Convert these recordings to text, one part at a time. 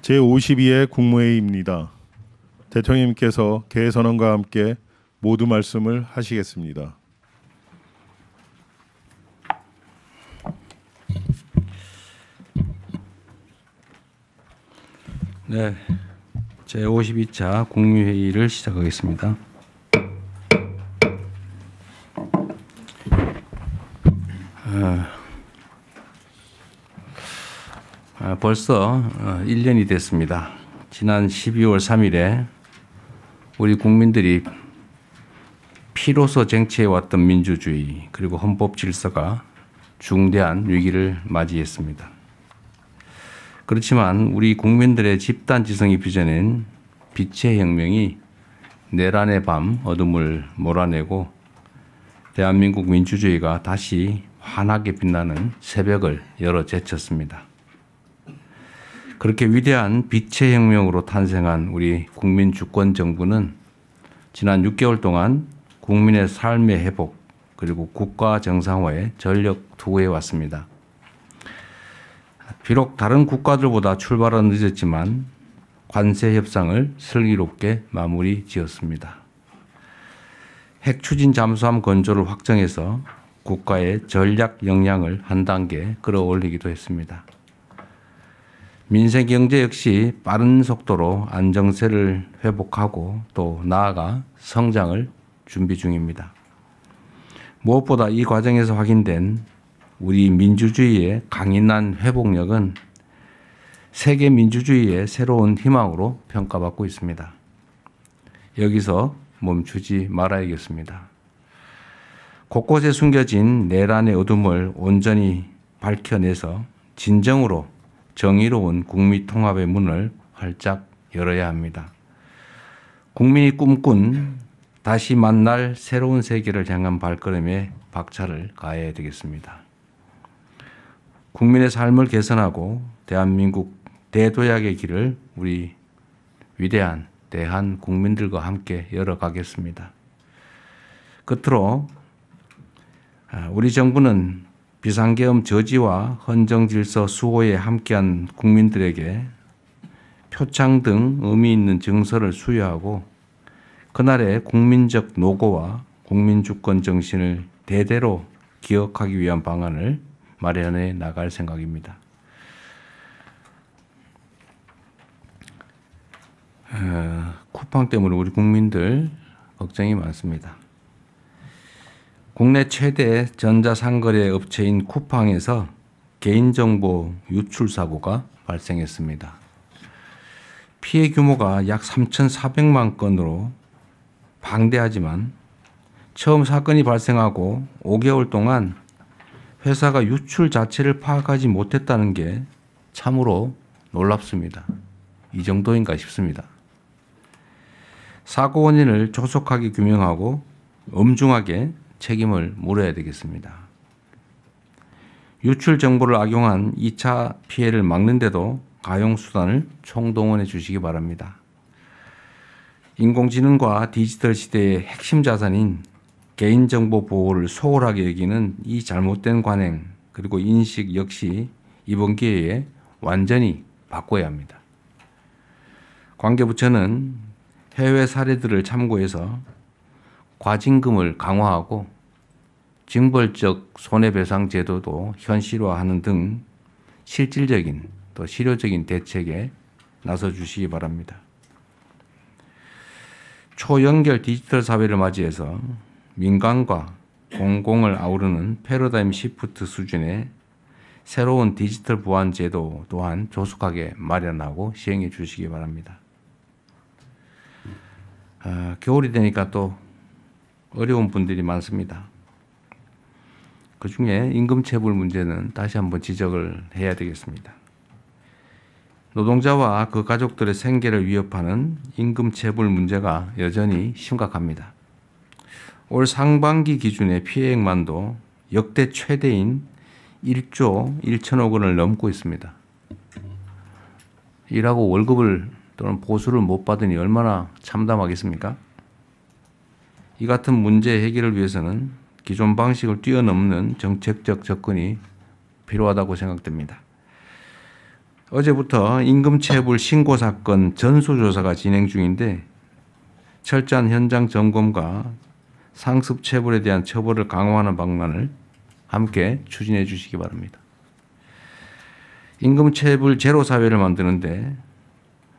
제52회 국무회의입니다. 대통령님께서 개선언과 함께 모두 말씀을 하시겠습니다. 네, 제52차 국무회의를 시작하겠습니다. 벌써 1년이 됐습니다. 지난 12월 3일에 우리 국민들이 피로서 쟁취해왔던 민주주의 그리고 헌법 질서가 중대한 위기를 맞이했습니다. 그렇지만 우리 국민들의 집단 지성이 빚어낸 빛의 혁명이 내란의 밤 어둠을 몰아내고 대한민국 민주주의가 다시 환하게 빛나는 새벽을 열어 제쳤습니다. 그렇게 위대한 빛의 혁명으로 탄생한 우리 국민 주권 정부는 지난 6개월 동안 국민의 삶의 회복 그리고 국가 정상화에 전력 투구해 왔습니다. 비록 다른 국가들보다 출발은 늦었지만 관세 협상을 슬기롭게 마무리 지었습니다. 핵 추진 잠수함 건조를 확정해서 국가의 전략 역량을 한 단계 끌어올리기도 했습니다. 민생 경제 역시 빠른 속도로 안정세를 회복하고 또 나아가 성장을 준비 중입니다. 무엇보다 이 과정에서 확인된 우리 민주주의의 강인한 회복력은 세계 민주주의의 새로운 희망으로 평가받고 있습니다. 여기서 멈추지 말아야겠습니다. 곳곳에 숨겨진 내란의 어둠을 온전히 밝혀내서 진정으로 정의로운 국민 통합의 문을 활짝 열어야 합니다. 국민이 꿈꾼 다시 만날 새로운 세계를 향한 발걸음에 박차를 가해야 되겠습니다. 국민의 삶을 개선하고 대한민국 대도약의 길을 우리 위대한 대한 국민들과 함께 열어가겠습니다. 끝으로 우리 정부는 비상계엄 저지와 헌정질서 수호에 함께한 국민들에게 표창 등 의미 있는 증서를 수여하고 그날의 국민적 노고와 국민주권 정신을 대대로 기억하기 위한 방안을 마련해 나갈 생각입니다. 쿠팡 때문에 우리 국민들 걱정이 많습니다. 국내 최대 전자상거래 업체인 쿠팡에서 개인정보 유출 사고가 발생했습니다. 피해 규모가 약 3,400만 건으로 방대하지만 처음 사건이 발생하고 5개월 동안 회사가 유출 자체를 파악하지 못했다는 게 참으로 놀랍습니다. 이 정도인가 싶습니다. 사고 원인을 조속하게 규명하고 엄중하게 책임을 물어야 되겠습니다. 유출 정보를 악용한 2차 피해를 막는데도 가용수단을 총동원해 주시기 바랍니다. 인공지능과 디지털 시대의 핵심 자산인 개인정보 보호를 소홀하게 여기는 이 잘못된 관행 그리고 인식 역시 이번 기회에 완전히 바꿔야 합니다. 관계부처는 해외 사례들을 참고해서 과징금을 강화하고 징벌적 손해배상 제도도 현실화하는 등 실질적인 또 실효적인 대책에 나서 주시기 바랍니다. 초연결 디지털 사회를 맞이해서 민간과 공공을 아우르는 패러다임 시프트 수준의 새로운 디지털 보안 제도 또한 조속하게 마련하고 시행해 주시기 바랍니다. 겨울이 되니까 또 어려운 분들이 많습니다. 그중에 임금체불 문제는 다시 한번 지적을 해야 되겠습니다. 노동자와 그 가족들의 생계를 위협하는 임금체불 문제가 여전히 심각합니다. 올 상반기 기준의 피해액만도 역대 최대인 1조 1천억 원을 넘고 있습니다. 일하고 월급을 또는 보수를 못 받으니 얼마나 참담하겠습니까? 이 같은 문제 해결을 위해서는 기존 방식을 뛰어넘는 정책적 접근이 필요하다고 생각됩니다. 어제부터 임금체불 신고 사건 전수조사가 진행 중인데 철저한 현장 점검과 상습 체불에 대한 처벌을 강화하는 방안을 함께 추진해 주시기 바랍니다. 임금체불 제로 사회를 만드는데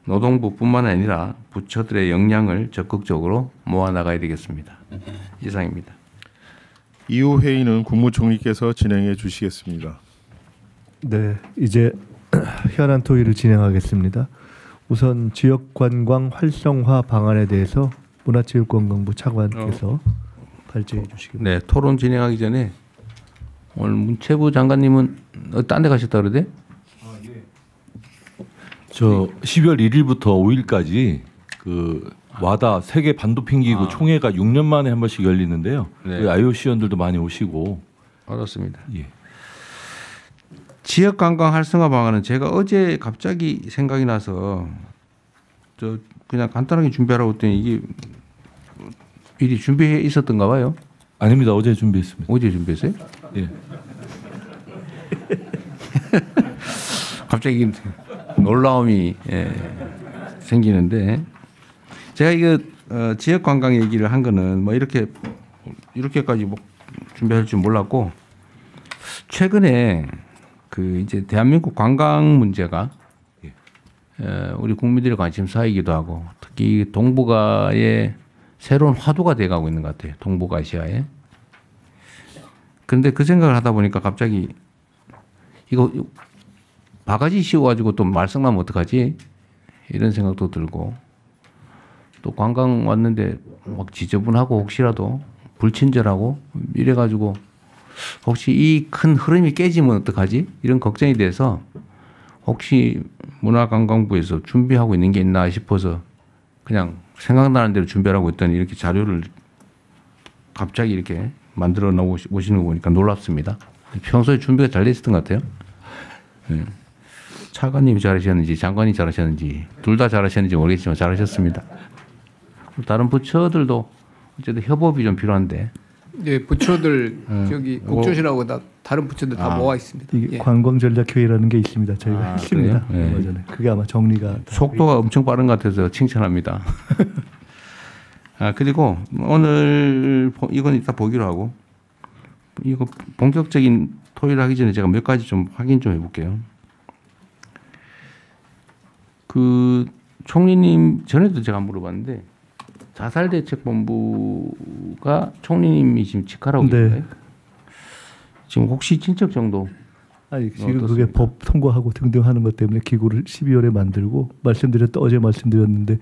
노동부뿐만 아니라 부처들의 역량을 적극적으로 모아 나가야 되겠습니다. 이상입니다. 이후 회의는 국무총리께서 진행해 주시겠습니다. 네, 이제 현안 토의를 진행하겠습니다. 우선 지역관광 활성화 방안에 대해서 문화체육관광부 차관께서 발제해 주시기 바랍니다. 네, 토론 진행하기 전에 오늘 문체부 장관님은 딴 데 가셨다 그러대? 저 12월 1일부터 5일까지 그 와다 세계 반도핑기구 총회가 6년 만에 한 번씩 열리는데요. 네. 그 IOC원들도 많이 오시고. 알았습니다. 예. 지역 관광 활성화 방안은 제가 어제 갑자기 생각이 나서 저 그냥 간단하게 준비하라고 했더니 이게 미리 준비해 있었던가 봐요. 아닙니다. 어제 준비했습니다. 어제 준비했어요? 예. 갑자기 놀라움이 생기는데 제가 이거 지역 관광 얘기를 한 거는 뭐 이렇게까지 뭐 준비할 줄 몰랐고 최근에 그 이제 대한민국 관광 문제가 우리 국민들의 관심사이기도 하고 특히 동북아의 새로운 화두가 돼가고 있는 것 같아요. 동북아시아에. 그런데 그 생각을 하다 보니까 갑자기 이거 바가지 씌워가지고 또 말썽나면 어떡하지? 이런 생각도 들고 또 관광 왔는데 막 지저분하고 혹시라도 불친절하고 이래가지고 혹시 이 큰 흐름이 깨지면 어떡하지? 이런 걱정이 돼서 혹시 문화관광부에서 준비하고 있는 게 있나 싶어서 그냥 생각나는 대로 준비하라고 했더니 이렇게 자료를 갑자기 이렇게 만들어 오시는 거 보니까 놀랍습니다. 평소에 준비가 잘 돼 있었던 것 같아요. 네. 차관님이 잘하셨는지 장관이 잘하셨는지 둘 다 잘하셨는지 모르겠지만 잘하셨습니다. 다른 부처들도 어쨌든 협업이 좀 필요한데. 네, 부처들 저기 국조실하고 다 다른 부처들 다 모아 있습니다. 이게 예. 관광전략회의라는 게 있습니다. 저희가 했습니다. 그래요? 얼마 전에. 그게 아마 정리가 다 속도가 엄청 빠른 것 같아서 칭찬합니다. 그리고 오늘 이건 이따 보기로 하고 이거 본격적인 토의를 하기 전에 제가 몇 가지 좀 확인 좀 해볼게요. 그 총리님 전에도 제가 물어봤는데 자살대책본부가 총리님이 지금 직하라고 네. 있나요? 지금 혹시 친척 정도? 아니 지금 어떻습니까? 그게 법 통과하고 등등 하는 것 때문에 기구를 12월에 만들고 어제 말씀드렸는데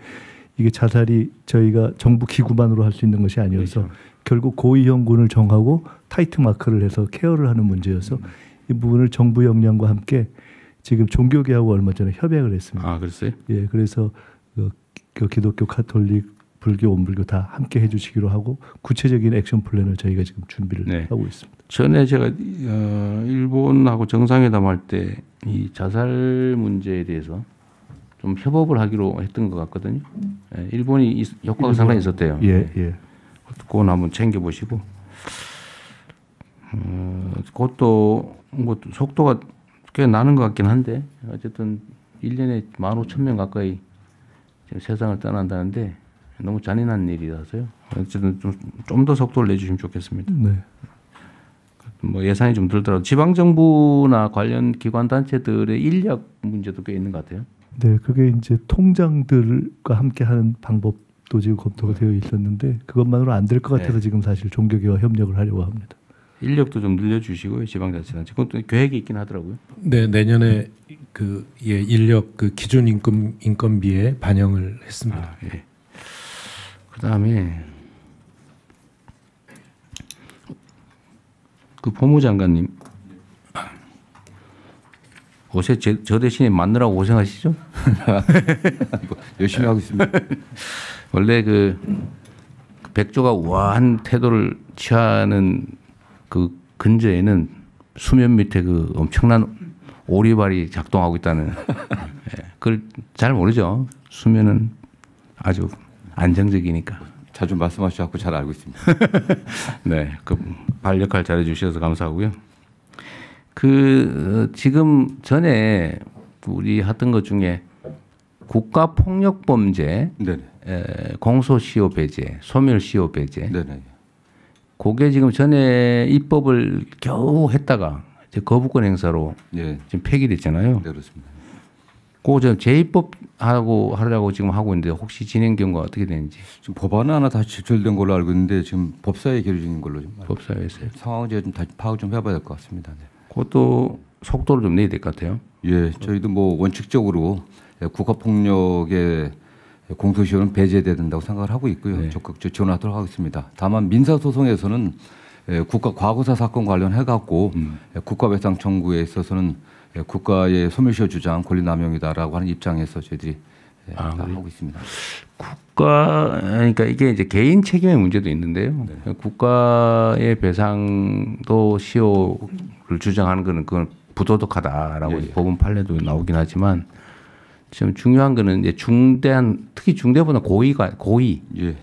이게 자살이 저희가 정부 기구만으로 할 수 있는 것이 아니어서 그렇죠. 결국 고위험군을 정하고 타이트 마크를 해서 케어를 하는 문제여서 이 부분을 정부 역량과 함께 지금 종교계하고 얼마 전에 협약을 했습니다. 아, 그랬어요? 예, 그래서 그 기독교, 가톨릭, 불교, 원불교 다 함께 해주시기로 하고 구체적인 액션 플랜을 저희가 지금 준비를 네. 하고 있습니다. 전에 제가 일본하고 정상회담 할 때 이 자살 문제에 대해서 좀 협업을 하기로 했던 것 같거든요. 예, 일본이 효과가 상당히 있었대요. 예, 예. 그건 한번 챙겨보시고 그것도 뭐 속도가 꽤 나는 것 같긴 한데 어쨌든 1년에 15,000명 가까이 지금 세상을 떠난다는데 너무 잔인한 일이라서요. 어쨌든 좀 더 속도를 내주시면 좋겠습니다. 네. 뭐 예산이 좀 들더라도 지방 정부나 관련 기관 단체들의 인력 문제도 꽤 있는 것 같아요. 네, 그게 이제 통장들과 함께하는 방법도 지금 검토가 되어 있었는데 그것만으로 안 될 것 같아서 네. 지금 사실 종교계와 협력을 하려고 합니다. 인력도 좀 늘려주시고요. 지방자치단체 그것도 계획이 있긴 하더라고요. 네, 내년에 그 인력 그 기준 인건비에 반영을 했습니다. 예. 그다음에 그 법무장관님 요새 저 대신에 맞느라고 고생하시죠? 열심히 하고 있습니다. 원래 그 백조가 우아한 태도를 취하는 그 근저에는 수면 밑에 그 엄청난 오리발이 작동하고 있다는 그걸 잘 모르죠. 수면은 아주 안정적이니까. 자주 말씀하셔서 잘 알고 있습니다. 네, 그 발 역할 잘해 주셔서 감사하고요. 그 지금 전에 우리 하던 것 중에 국가폭력범죄, 네네. 공소시효 배제, 소멸시효 배제. 네네. 그게 지금 전에 입법을 겨우 했다가 이제 거부권 행사로 예. 지금 폐기됐잖아요. 네, 그렇습니다. 그거 저 재입법하고 하려고 지금 하고 있는데 혹시 진행 경과가 어떻게 되는지 지금 법안 하나 다시 제출된 걸로 알고 있는데 지금 법사위에 계류 중인 걸로 좀 알고 법사위에서요. 상황을 제가 좀 다시 파악 좀 해봐야 될 것 같습니다. 네. 그것도 속도를 좀 내야 될 것 같아요. 예, 저희도 뭐 원칙적으로 국가폭력의 공소시효는 배제돼야 된다고 생각을 하고 있고요. 네. 적극적으로 지원하도록 하겠습니다. 다만 민사소송에서는 국가 과거사 사건 관련해 갖고 국가배상 청구에 있어서는 국가의 소멸시효 주장 권리남용이다라고 하는 입장에서 저희들이 다 하고 있습니다. 그러니까 이게 이제 개인 책임의 문제도 있는데요. 국가의 배상도 시효를 주장하는 거는 그건 부도덕하다라고 법원 판례도 나오긴 하지만 지금 중요한 거는 이제 중대한 특히 중대보다 고의 예, 예를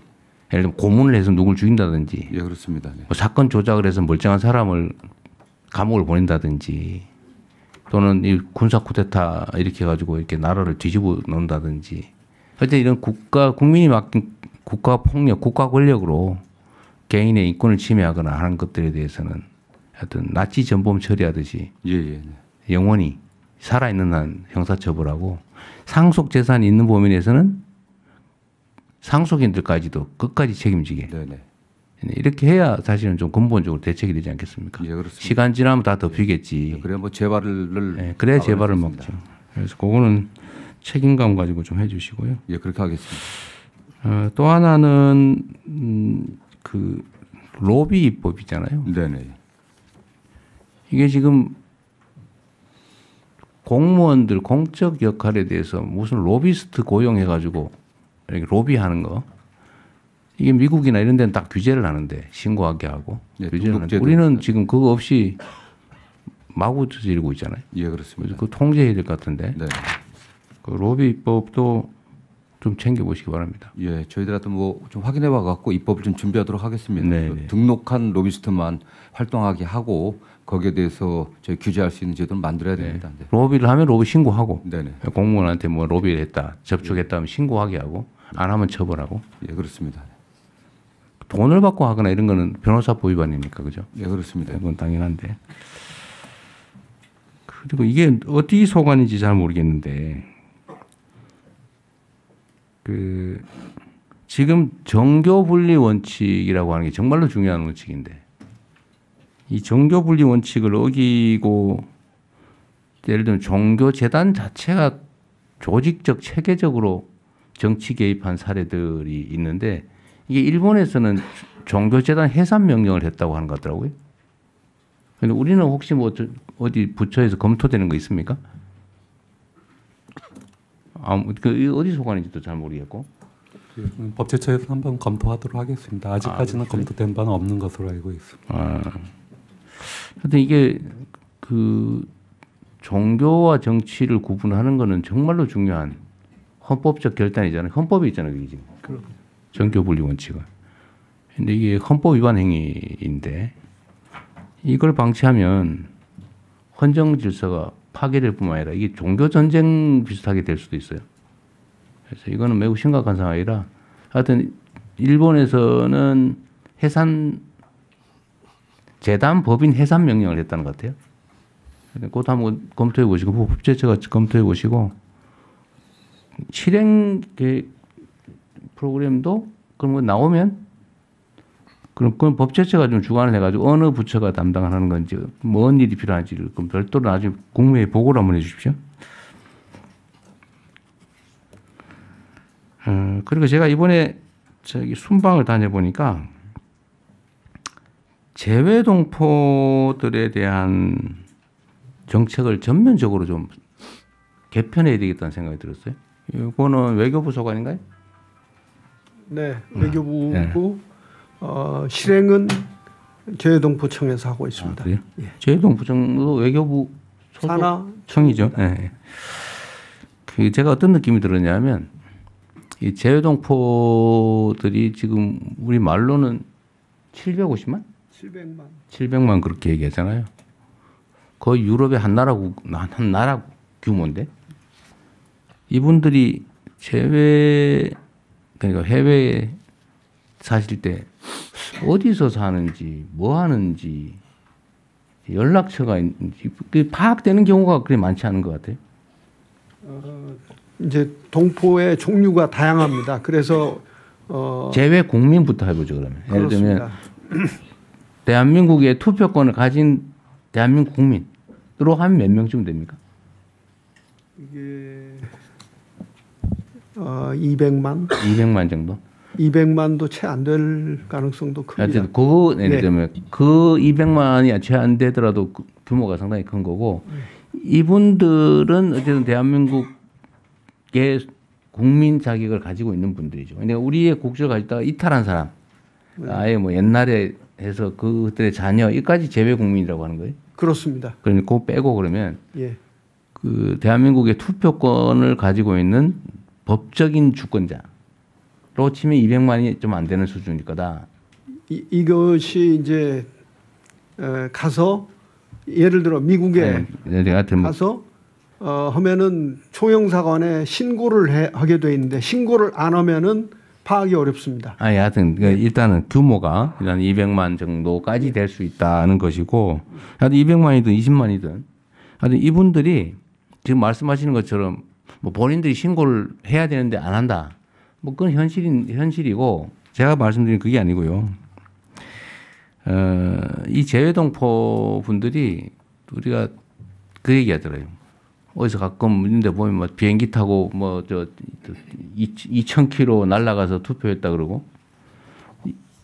들면 고문을 해서 누굴 죽인다든지 예, 그렇습니다. 네. 뭐 사건 조작을 해서 멀쩡한 사람을 감옥을 보낸다든지 또는 이 군사 쿠데타 이렇게 해가지고 이렇게 나라를 뒤집어 놓는다든지 하여튼 이런 국민이 맡긴 국가 폭력, 국가 권력으로 개인의 인권을 침해하거나 하는 것들에 대해서는 하여튼 나치 전범 처리하듯이 예, 예. 네. 영원히 살아있는 한 형사처벌하고 상속 재산이 있는 범위에서는 상속인들까지도 끝까지 책임지게 네, 네. 이렇게 해야 사실은 좀 근본적으로 대책이 되지 않겠습니까? 예, 그렇습니다. 시간 지나면 다 덮이겠지. 그래야 뭐 재발을 네, 그래야 막을 재발을 수 먹죠. 있습니다. 그래서 그거는 책임감 가지고 좀 해주시고요. 예, 그렇게 하겠습니다. 또 하나는 그 로비 입법이잖아요. 네, 네. 이게 지금 공무원들 공적 역할에 대해서 무슨 로비스트 고용해가지고 이렇게 로비하는 거 이게 미국이나 이런 데는 딱 규제를 하는데 신고하게 하고 네, 규제를 하는데 등록제도 우리는 있어요. 지금 그거 없이 마구 저지르고 있잖아요. 예, 그렇습니다. 그 통제해야 될 것 같은데 네. 그 로비 입법도 좀 챙겨보시기 바랍니다. 예, 저희들한테 뭐 좀 확인해 봐 갖고 입법을 좀 준비하도록 하겠습니다. 네, 그 네. 등록한 로비스트만 활동하게 하고 거기에 대해서 저희 규제할 수 있는 제도를 만들어야 됩니다. 네. 로비를 하면 로비 신고하고 네, 네. 공무원한테 뭐 로비를 했다 접촉했다 하면 신고하게 하고 안 하면 처벌하고 예, 그렇습니다. 돈을 받고 하거나 이런 거는 변호사법 위반입니까, 그죠? 예, 그렇습니다. 그건 당연한데. 그리고 이게 어디 소관인지 잘 모르겠는데, 그 지금 정교 분리 원칙이라고 하는 게 정말로 중요한 원칙인데, 이 정교 분리 원칙을 어기고 예를 들면 종교 재단 자체가 조직적 체계적으로 정치 개입한 사례들이 있는데 이게 일본에서는 종교재단 해산 명령을 했다고 하는 것 같더라고요. 근데 우리는 혹시 뭐 어디 부처에서 검토되는 거 있습니까? 그 어디 소관인지도 잘 모르겠고. 법제처에서 한번 검토하도록 하겠습니다. 아직까지는 검토된 바는 없는 것으로 알고 있습니다. 하여튼 이게 그 종교와 정치를 구분하는 거는 정말로 중요한 헌법적 결단이잖아요. 헌법이 있잖아요, 이게 지금. 정교 분리 원칙은. 근데 이게 헌법 위반 행위인데 이걸 방치하면 헌정 질서가 파괴될 뿐만 아니라 이게 종교 전쟁 비슷하게 될 수도 있어요. 그래서 이거는 매우 심각한 상황이라 하여튼 일본에서는 해산 재단 법인 해산 명령을 했다는 것 같아요. 그것도 한번 검토해 보시고 법제처가 검토해 보시고 실행 프로그램도 그런 거 나오면 그럼 그건 법제처가 좀 주관을 해가지고 어느 부처가 담당하는 건지 뭔 일이 필요한지를 그럼 별도로 나중에 국무회의 보고를 한번 해주십시오. 그리고 제가 이번에 저기 순방을 다녀보니까 재외동포들에 대한 정책을 전면적으로 좀 개편해야 되겠다는 생각이 들었어요. 이거는 외교부 소관인가요? 네, 외교부고 실행은 재외동포청에서 하고 있습니다. 그래요? 예. 재외동포청도 외교부 산하 청이죠. 네. 그 제가 어떤 느낌이 들었냐면 이 재외동포들이 지금 우리 말로는 750만? 700만 그렇게 얘기하잖아요. 거의 유럽의 한 나라 규모인데 이분들이 그러니까 해외에 사실 때 어디서 사는지 뭐 하는지 연락처가 있는지 파악되는 경우가 그렇게 많지 않은 것 같아요. 이제 동포의 종류가 다양합니다. 그래서 재외 국민부터 해보죠 그러면. 예를 들면 그렇습니다. 대한민국의 투표권을 가진 대한민국 국민으로 하면 몇 명쯤 됩니까? 이게 200만 200만 정도. 200만도 채 안 될 가능성도 큽니다. 하여튼 그 예를 네. 들면 그 200만이 채 안 되더라도 그 규모가 상당히 큰 거고 이분들은 어쨌든 대한민국의 국민 자격을 가지고 있는 분들이죠. 근데 우리의 국적을 가지다가 이탈한 사람, 아예 뭐 옛날에 해서 그들의 자녀 이까지 재외 국민이라고 하는 거예요. 그렇습니다. 그러니까 그거 빼고 그러면 예. 그 대한민국의 투표권을 가지고 있는 법적인 주권자로 치면 200만이 좀 안 되는 수준일 거다. 이것이 이제 가서 예를 들어 미국에 하여튼 뭐 가서 하면은 총영사관에 신고를 하게 돼 있는데 신고를 안 하면은 파악이 어렵습니다. 아니 하여튼 일단은 규모가 일단 200만 정도까지 될 수 있다는 것이고 하여튼 200만이든 20만이든 하여튼 이분들이 지금 말씀하시는 것처럼 뭐 본인들이 신고를 해야 되는데 안 한다. 뭐 그건 현실이고 제가 말씀드린 그게 아니고요. 이 재외동포 분들이 우리가 그 얘기하더라고요. 어디서 가끔 있는데 보면 뭐 비행기 타고 뭐 저 2,000km 날아가서 투표했다 그러고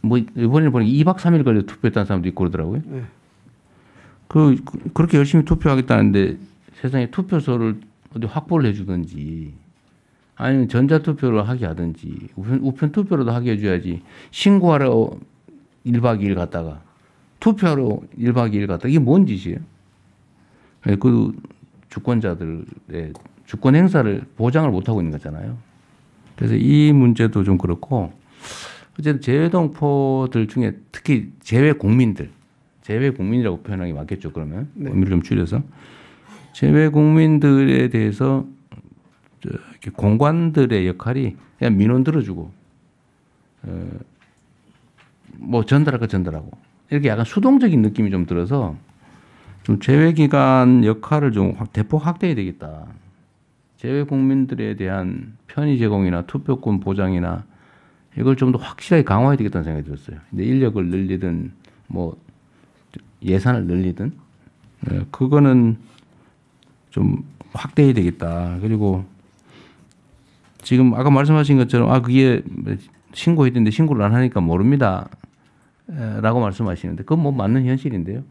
뭐 이번에 보니까 2박 3일 걸려 투표했다는 사람도 있고 그러더라고요. 네. 그렇게 열심히 투표하겠다는데 세상에 투표소를 어디 확보를 해주든지 아니면 전자투표를 하게 하든지 우편 투표로도 하게 해줘야지 신고하러 1박 2일 갔다가 투표하러 1박 2일 갔다가 이게 뭔 짓이에요? 그 주권자들의 주권 행사를 보장을 못하고 있는 거잖아요. 그래서 이 문제도 좀 그렇고 어쨌든 재외동포들 중에 특히 재외국민이라고 표현하는 게 맞겠죠. 그러면 네. 의미를 좀 줄여서 재외국민들에 대해서 이렇게 공관들의 역할이 그냥 민원 들어주고 뭐 전달할 거 전달하고 이렇게 약간 수동적인 느낌이 좀 들어서 좀 재외기관 역할을 좀 대폭 확대해야 되겠다. 재외국민들에 대한 편의 제공이나 투표권 보장이나 이걸 좀 더 확실하게 강화해야 되겠다는 생각이 들었어요. 근데 인력을 늘리든 뭐 예산을 늘리든 그거는 좀 확대해야 되겠다. 그리고 지금 아까 말씀하신 것처럼 그게 신고했는데 신고를 안 하니까 모릅니다. 라고 말씀하시는데 그건 뭐 맞는 현실인데요.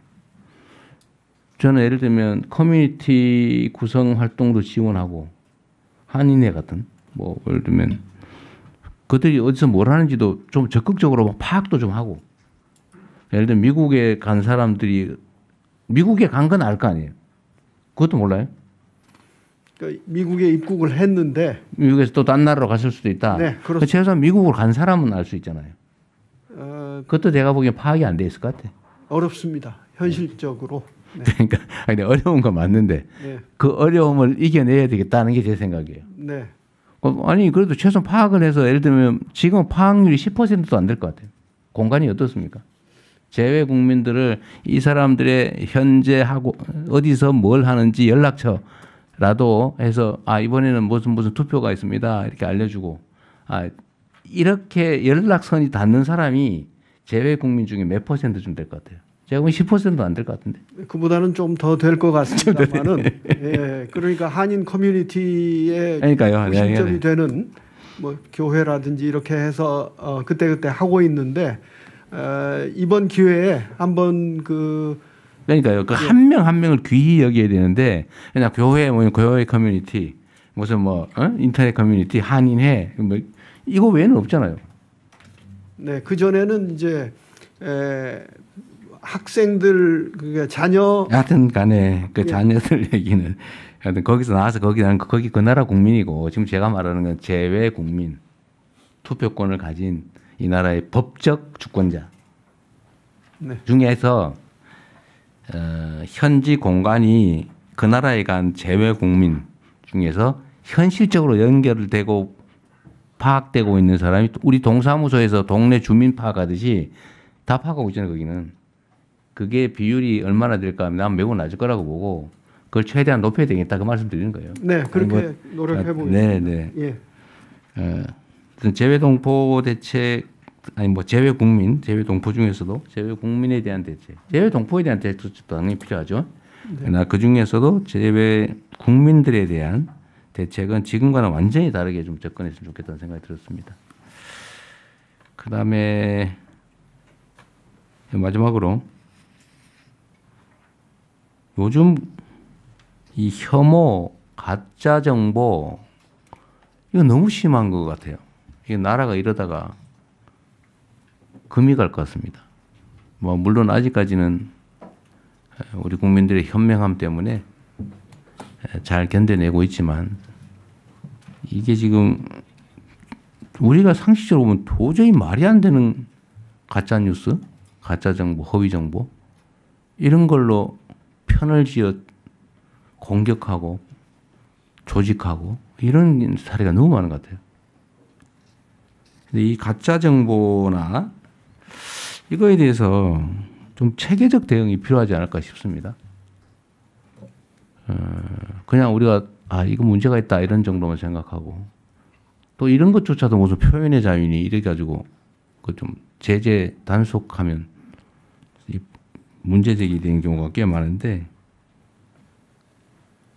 저는 예를 들면 커뮤니티 구성 활동도 지원하고 한인회 같은 뭐 예를 들면 그들이 어디서 뭘 하는지도 좀 적극적으로 파악도 좀 하고 예를 들면 미국에 간 사람들이 미국에 간 건 알 거 아니에요. 그것도 몰라요? 그러니까 미국에 입국을 했는데 미국에서 또 딴 나라로 갔을 수도 있다. 네, 그렇습니다. 최소한 미국으로 간 사람은 알 수 있잖아요. 그것도 제가 보기엔 파악이 안 돼 있을 것 같아. 어렵습니다. 현실적으로. 네. 그러니까 아니, 어려운 건 맞는데 네. 그 어려움을 이겨내야 되겠다는 게 제 생각이에요. 네. 아니 그래도 최소한 파악을 해서 예를 들면 지금 파악률이 10%도 안 될 것 같아요. 공간이 어떻습니까? 재외 국민들을 이 사람들의 현재 하고 어디서 뭘 하는지 연락처라도 해서 이번에는 무슨 투표가 있습니다. 이렇게 알려주고 이렇게 연락선이 닿는 사람이 재외 국민 중에 몇 %쯤 될 것 같아요. 제가 보면 10%도 안 될 것 같은데. 그보다는 좀 더 될 것 같습니다만은 예, 그러니까 한인 커뮤니티의 그러니까요. 중심점이 되는 뭐 교회라든지 이렇게 해서 그때 하고 있는데 이번 기회에 한번 그러니까요. 그 한 명 한 명을 귀히 여겨야 되는데 그냥 교회 교회 커뮤니티 무슨 인터넷 커뮤니티 한인회 뭐 이거 외에는 없잖아요. 네, 그 전에는 이제 학생들 그게 자녀 하여튼 간에 그 자녀들 얘기는 하여튼 거기서 나와서 거기 그 나라 국민이고 지금 제가 말하는 건 재외 국민 투표권을 가진 이 나라의 법적 주권자 네. 중에서 현지 공간이 그 나라에 간 재외 국민 중에서 현실적으로 연결되고 파악되고 있는 사람이 우리 동사무소에서 동네 주민 파악하듯이 다 파악하고 있잖아요. 거기는. 그게 비율이 얼마나 될까 하면 난 매우 낮을 거라고 보고 그걸 최대한 높여야 되겠다 그 말씀 드리는 거예요. 네, 그렇게 아니, 노력해 보겠습니다. 네, 네. 예. 재외동포 대책 아니 뭐 재외국민, 재외동포 중에서도 재외국민에 대한 대책, 재외동포에 대한 대책도 당연히 필요하죠. 그러나 그 중에서도 재외국민들에 대한 대책은 지금과는 완전히 다르게 좀 접근했으면 좋겠다는 생각이 들었습니다. 그다음에 마지막으로 요즘 이 혐오, 가짜 정보 이거 너무 심한 것 같아요. 이게 나라가 이러다가 금이 갈 것 같습니다. 뭐 물론 아직까지는 우리 국민들의 현명함 때문에 잘 견뎌내고 있지만 이게 지금 우리가 상식적으로 보면 도저히 말이 안 되는 가짜 뉴스, 가짜 정보, 허위 정보 이런 걸로 편을 지어 공격하고 조직하고 이런 사례가 너무 많은 것 같아요. 근데 이 가짜 정보나 이거에 대해서 좀 체계적 대응이 필요하지 않을까 싶습니다. 그냥 우리가 이거 문제가 있다 이런 정도만 생각하고 또 이런 것조차도 무슨 표현의 자유니 이래 가지고 그 좀 제재 단속하면 문제 제기되는 경우가 꽤 많은데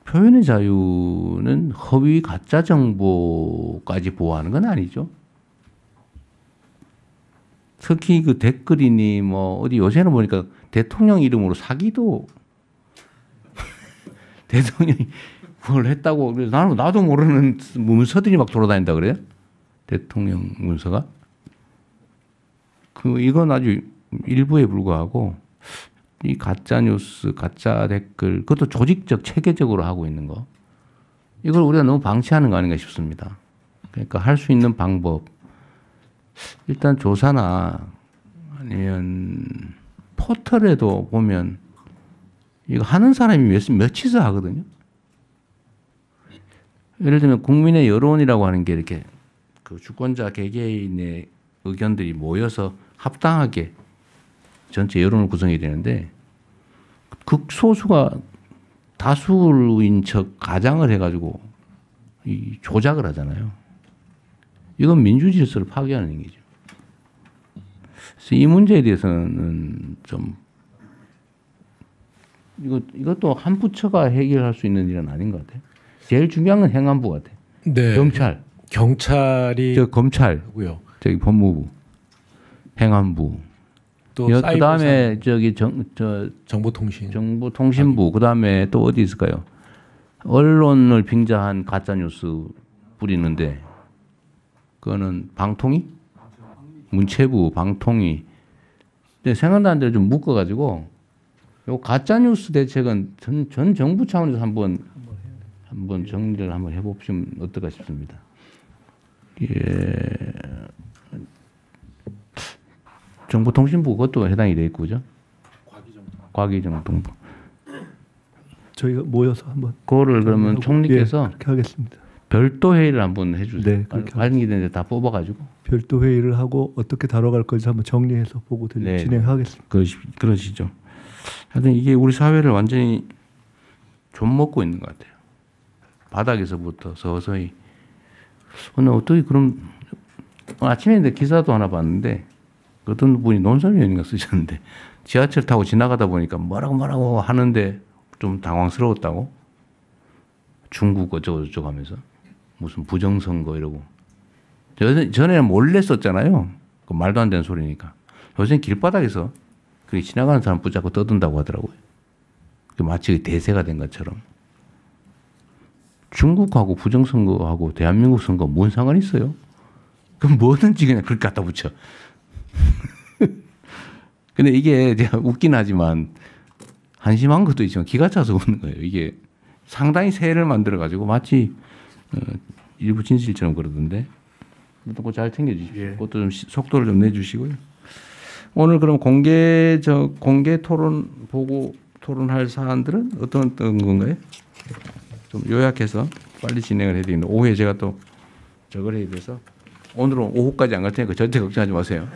표현의 자유는 허위 가짜 정보까지 보호하는 건 아니죠. 특히 그 댓글이니 뭐 어디 요새는 보니까 대통령 이름으로 사기도 대통령이 그걸 했다고 그래서 나도 모르는 문서들이 막 돌아다닌다 그래요. 대통령 문서가. 이건 아주 일부에 불과하고 이 가짜 뉴스, 가짜 댓글 그것도 조직적 체계적으로 하고 있는 거. 이걸 우리가 너무 방치하는 거 아닌가 싶습니다. 그러니까 할 수 있는 방법 일단 조사나 아니면 포털에도 보면 이거 하는 사람이 몇이서 하거든요. 예를 들면 국민의 여론이라고 하는 게 이렇게 그 주권자 개개인의 의견들이 모여서 합당하게 전체 여론을 구성해야 되는데 극소수가 다수인 척 가장을 해가지고 이 조작을 하잖아요. 이건 민주 질서를 파괴하는 얘기죠. 그래서 이 문제에 대해서는 좀 이것도 한 부처가 해결할 수 있는 일은 아닌 것 같아요. 제일 중요한 건 행안부 같아요. 네. 경찰이 검찰, 하고요. 저기 법무부, 행안부. 또 그다음에 저기 정보통신. 정보통신부. 그다음에 또 어디 있을까요? 언론을 빙자한 가짜 뉴스 뿌리는데 그거는 방통위? 문체부, 방통위. 근데 생각나는 대로 좀 묶어가지고 요 가짜 뉴스 대책은 전 정부 차원에서 한번 정리를 한번 해보시면 어떨까 싶습니다. 예. 정보통신부 그것도 해당이 돼 있고 그죠? 과기정통부. 저희가 모여서 한번 그거를 그러면 하고, 총리께서 그렇게 하겠습니다. 별도 회의를 한번 해주세요. 네, 그렇게 관계된 데 다 뽑아가지고. 별도 회의를 하고 어떻게 다뤄갈 건지 한번 정리해서 보고 네. 진행하겠습니다. 그러시죠. 하여튼 이게 우리 사회를 완전히 좀 먹고 있는 것 같아요. 바닥에서부터 서서히. 오늘 어떻게 그럼 아침에 기사도 하나 봤는데 어떤 분이 논설위원인가 쓰셨는데 지하철 타고 지나가다 보니까 뭐라고 하는데 좀 당황스러웠다고. 중국 어쩌고저쩌고 하면서 무슨 부정선거 이러고. 전에는 몰래 썼잖아요. 그 말도 안 되는 소리니까. 요새는 길바닥에서 그게 지나가는 사람 붙잡고 떠든다고 하더라고요. 마치 대세가 된 것처럼. 중국하고 부정선거하고 대한민국 선거 뭔 상관이 있어요? 그럼 뭐든지 그냥 그렇게 갖다 붙여. 근데 이게 제가 웃긴 하지만 한심한 것도 있지만 기가 차서 웃는 거예요. 이게 상당히 세를 만들어가지고 마치 일부 진실처럼 그러던데. 그것도 잘 챙겨주십시오. 예. 그것도 좀 속도를 좀 내주시고요. 오늘 그럼 공개 토론 보고 토론할 사안들은 어떤 건가요? 좀 요약해서. 빨리 진행을 해야 되는데 오후에 제가 또 저걸 해야 돼서 오늘은 오후까지 안 갈 테니까 절대 걱정하지 마세요.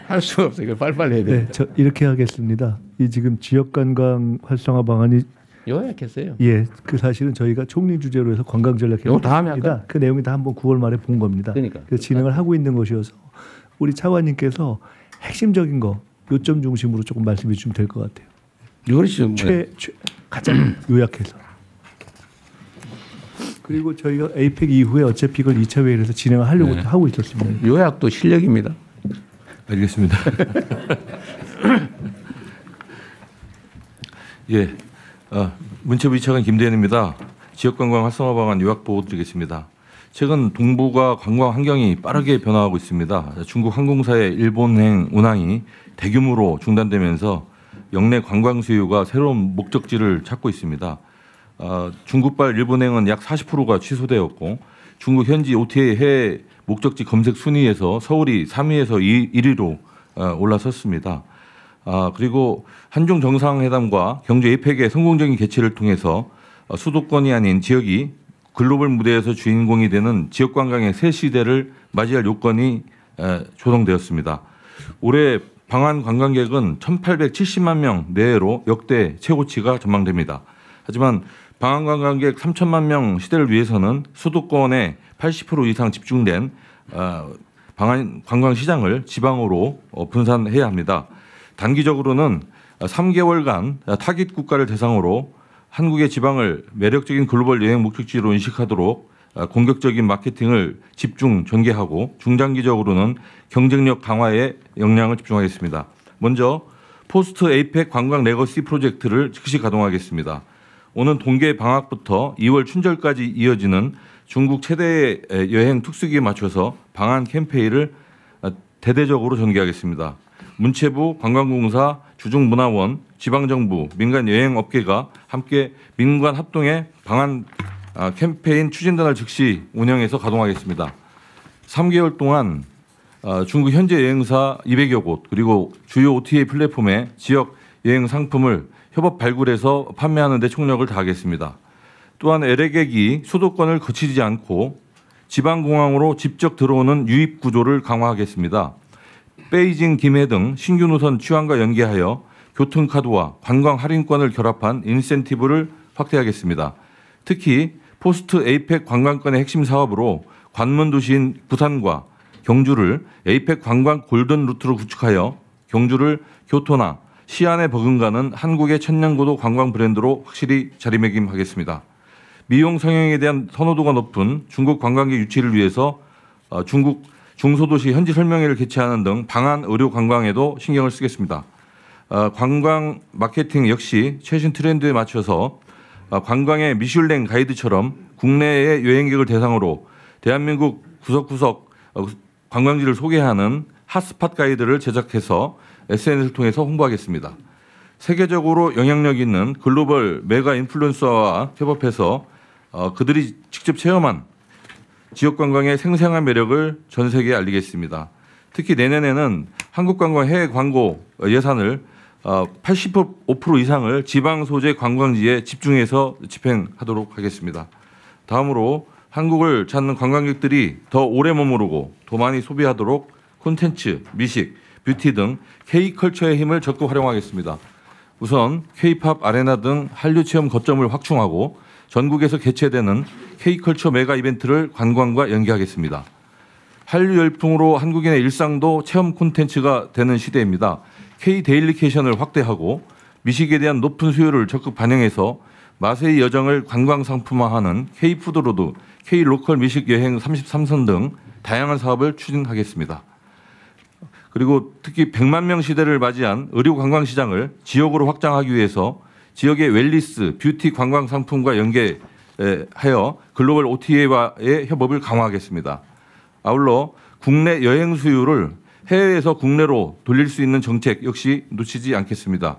할 수가 없어요. 빨리빨리 해야 돼요. 네, 저 이렇게 하겠습니다. 이 지금 지역관광 활성화 방안이 요약했어요. 예, 그 사실은 저희가 총리 주제로 해서 관광 전략 요거 다음에 할까요? 그 내용이 다 한번 9월 말에 본 겁니다. 그러니까. 그래서 진행을 하고 있는 것이어서 우리 차관님께서 핵심적인 거 요점 중심으로 조금 말씀해 주시면 될 것 같아요. 이것이 뭐 가장 요약해서. 그리고 저희가 에이펙 이후에 어차피 이걸 2차 회의에서 진행을 하려고 네. 하고 있었습니다. 요약도 실력입니다. 알겠습니다. 예, 문체부 2차관 김대현입니다. 지역관광 활성화 방안 요약 보고 드리겠습니다. 최근 동북아 관광 환경이 빠르게 변화하고 있습니다. 중국 항공사의 일본행 운항이 대규모로 중단되면서 역내 관광 수요가 새로운 목적지를 찾고 있습니다. 중국발 일본행은 약 40%가 취소되었고 중국 현지 OTA 해외 목적지 검색 순위에서 서울이 3위에서 1위로 올라섰습니다. 그리고 한중 정상회담과 경제 에이펙의 성공적인 개최를 통해서 수도권이 아닌 지역이 글로벌 무대에서 주인공이 되는 지역 관광의 새 시대를 맞이할 요건이 조성되었습니다. 올해 방한 관광객은 1,870만 명 내외로 역대 최고치가 전망됩니다. 하지만 방한 관광객 3천만 명 시대를 위해서는 수도권에 80% 이상 집중된 방한 관광 시장을 지방으로 분산해야 합니다. 단기적으로는 3개월간 타깃 국가를 대상으로 한국의 지방을 매력적인 글로벌 여행 목적지로 인식하도록 공격적인 마케팅을 집중 전개하고 중장기적으로는 경쟁력 강화에 역량을 집중하겠습니다. 먼저 포스트 에이펙 관광 레거시 프로젝트를 즉시 가동하겠습니다. 오는 동계 방학부터 2월 춘절까지 이어지는 중국 최대의 여행 특수기에 맞춰서 방한 캠페인을 대대적으로 전개하겠습니다. 문체부, 관광공사, 주중문화원, 지방정부, 민간 여행업계가 함께 민관 합동의 방한 캠페인 추진단을 즉시 운영해서 가동하겠습니다. 3개월 동안 중국 현재 여행사 200여 곳 그리고 주요 OTA 플랫폼의 지역 여행 상품을 협업 발굴해서 판매하는 데 총력을 다하겠습니다. 또한 LA객이 수도권을 거치지 않고 지방공항으로 직접 들어오는 유입 구조를 강화하겠습니다. 베이징, 김해 등 신규 노선 취항과 연계하여 교통카드와 관광 할인권을 결합한 인센티브를 확대하겠습니다. 특히 포스트 에이펙 관광권의 핵심 사업으로 관문 도시인 부산과 경주를 에이펙 관광 골든 루트로 구축하여 경주를 교토나 시안에 버금가는 한국의 천년고도 관광 브랜드로 확실히 자리매김하겠습니다. 미용 성형에 대한 선호도가 높은 중국 관광객 유치를 위해서 중국 중소도시 현지 설명회를 개최하는 등 방한 의료 관광에도 신경을 쓰겠습니다. 관광 마케팅 역시 최신 트렌드에 맞춰서 관광의 미슐랭 가이드처럼 국내의 여행객을 대상으로 대한민국 구석구석 관광지를 소개하는 핫스팟 가이드를 제작해서 SNS를 통해서 홍보하겠습니다. 세계적으로 영향력 있는 글로벌 메가 인플루언서와 협업해서 그들이 직접 체험한 지역관광의 생생한 매력을 전 세계에 알리겠습니다. 특히 내년에는 한국관광 해외 광고 예산을 85% 이상을 지방 소재 관광지에 집중해서 집행하도록 하겠습니다. 다음으로 한국을 찾는 관광객들이 더 오래 머무르고 더 많이 소비하도록 콘텐츠, 미식, 뷰티 등 K컬처의 힘을 적극 활용하겠습니다. 우선 K-팝 아레나 등 한류 체험 거점을 확충하고 전국에서 개최되는 K컬처 메가 이벤트를 관광과 연계하겠습니다. 한류 열풍으로 한국인의 일상도 체험 콘텐츠가 되는 시대입니다. K-데일리케이션을 확대하고 미식에 대한 높은 수요를 적극 반영해서 맛의 여정을 관광 상품화하는 K-푸드로드, K-로컬 미식 여행 33선 등 다양한 사업을 추진하겠습니다. 그리고 특히 100만 명 시대를 맞이한 의료 관광 시장을 지역으로 확장하기 위해서 지역의 웰리스, 뷰티 관광 상품과 연계하여 글로벌 OTA와의 협업을 강화하겠습니다. 아울러 국내 여행 수요를 해외에서 국내로 돌릴 수 있는 정책 역시 놓치지 않겠습니다.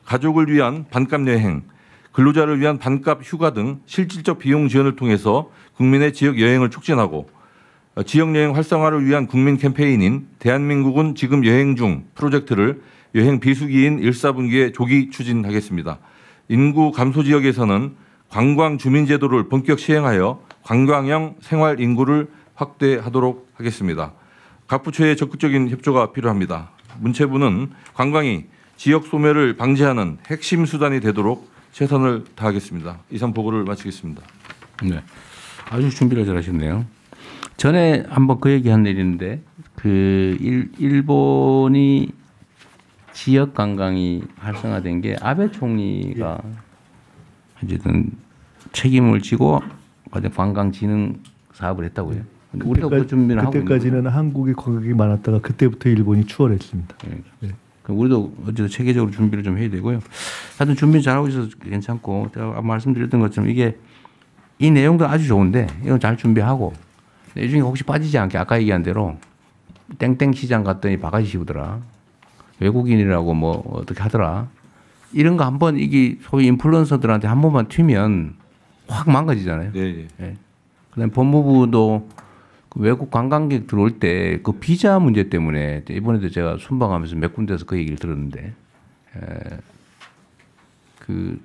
가족을 위한 반값 여행, 근로자를 위한 반값 휴가 등 실질적 비용 지원을 통해서 국민의 지역 여행을 촉진하고 지역 여행 활성화를 위한 국민 캠페인인 대한민국은 지금 여행 중 프로젝트를 여행 비수기인 1, 4분기에 조기 추진하겠습니다. 인구 감소 지역에서는 관광 주민 제도를 본격 시행하여 관광형 생활 인구를 확대하도록 하겠습니다. 각 부처의 적극적인 협조가 필요합니다. 문체부는 관광이 지역 소멸을 방지하는 핵심 수단이 되도록 최선을 다하겠습니다. 이상 보고를 마치겠습니다. 네, 아주 준비를 잘하셨네요. 전에 한번 그 얘기한 일인데 그 일본이 지역 관광이 활성화된 게 아베 총리가 어쨌든 책임을 지고 관광 진흥 사업을 했다고요. 근데 우리도 그 준비를 하고 그때까지는 한국이 관광이 많았다가 그때부터 일본이 추월했습니다. 네. 그럼 우리도 어쨌든 체계적으로 준비를 좀 해야 되고요. 하여튼 준비 잘하고 있어서 괜찮고 제가 말씀드렸던 것처럼 이게 이 내용도 아주 좋은데 이건 잘 준비하고 이 중에 혹시 빠지지 않게 아까 얘기한 대로 땡땡 시장 갔더니 바가지 씌우더라. 외국인이라고 뭐 어떻게 하더라. 이런 거 한번 이게 소위 인플루언서들한테 한 번만 튀면 확 망가지잖아요. 네. 네. 그다음에 법무부도 그 외국 관광객 들어올 때 그 비자 문제 때문에 이번에도 제가 순방하면서 몇 군데서 그 얘기를 들었는데 그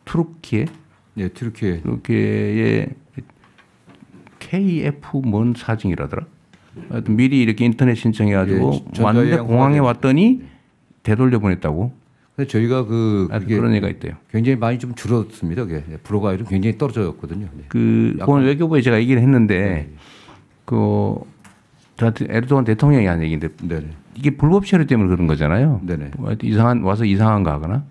투르키에 네, 투르키의 KF 뭔 사증이라더라. 하여튼 미리 이렇게 인터넷 신청해가지고 예, 왔는데 공항에 왔더니 되돌려 보냈다고. 그래서 저희가 그게 그런 얘기가 있대요. 굉장히 많이 좀 줄었습니다. 그게 불허가율은 굉장히 떨어졌거든요. 네. 그건 외교부에 제가 얘기를 했는데 그 저한테 에르도안 대통령이 한 얘기인데 네네. 이게 불법 체류 때문에 그런 거잖아요. 네네. 와서 이상한 거 하거나.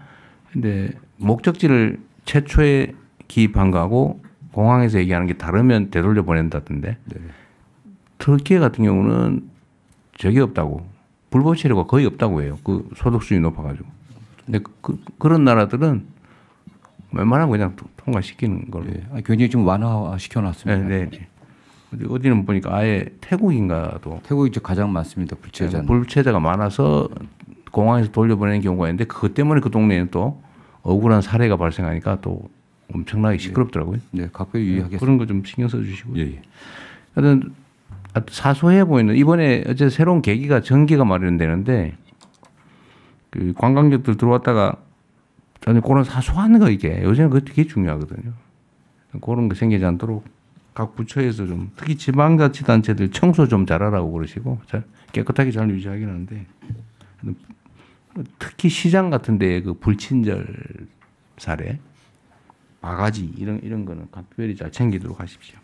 근데 목적지를 최초에 기입한 거하고 공항에서 얘기하는 게 다르면 되돌려 보낸다던데. 네네. 터키 같은 경우는 적이 없다고. 불법 체류가 거의 없다고 해요. 그 소득 수준이 높아가지고. 근데 그런 나라들은 웬만하면 그냥 통과시키는 걸로. 네. 굉장히 좀 완화시켜놨습니다. 네. 어디는 보니까 아예 태국인가도 태국이 이제 가장 많습니다. 불체자. 불체자가 많아서 공항에서 돌려보내는 경우가 있는데 그것 때문에 그 동네에는 또 억울한 사례가 발생하니까 또 엄청나게 시끄럽더라고요. 네, 각별히 유의하겠습니다. 그런 거 좀 신경 써주시고. 예. 하여튼 사소해 보이는 이번에 어제 새로운 계기가 전기가 마련되는데 그 관광객들 들어왔다가 저는 그런 사소한 거 이게 요새는 그게 되게 중요하거든요. 그런 거 생기지 않도록 각 부처에서 좀 특히 지방자치단체들 청소 좀 잘하라고 그러시고 잘 깨끗하게 잘 유지하긴 하는데 특히 시장 같은 데에 그 불친절 사례 바가지 이런 거는 각별히 잘 챙기도록 하십시오.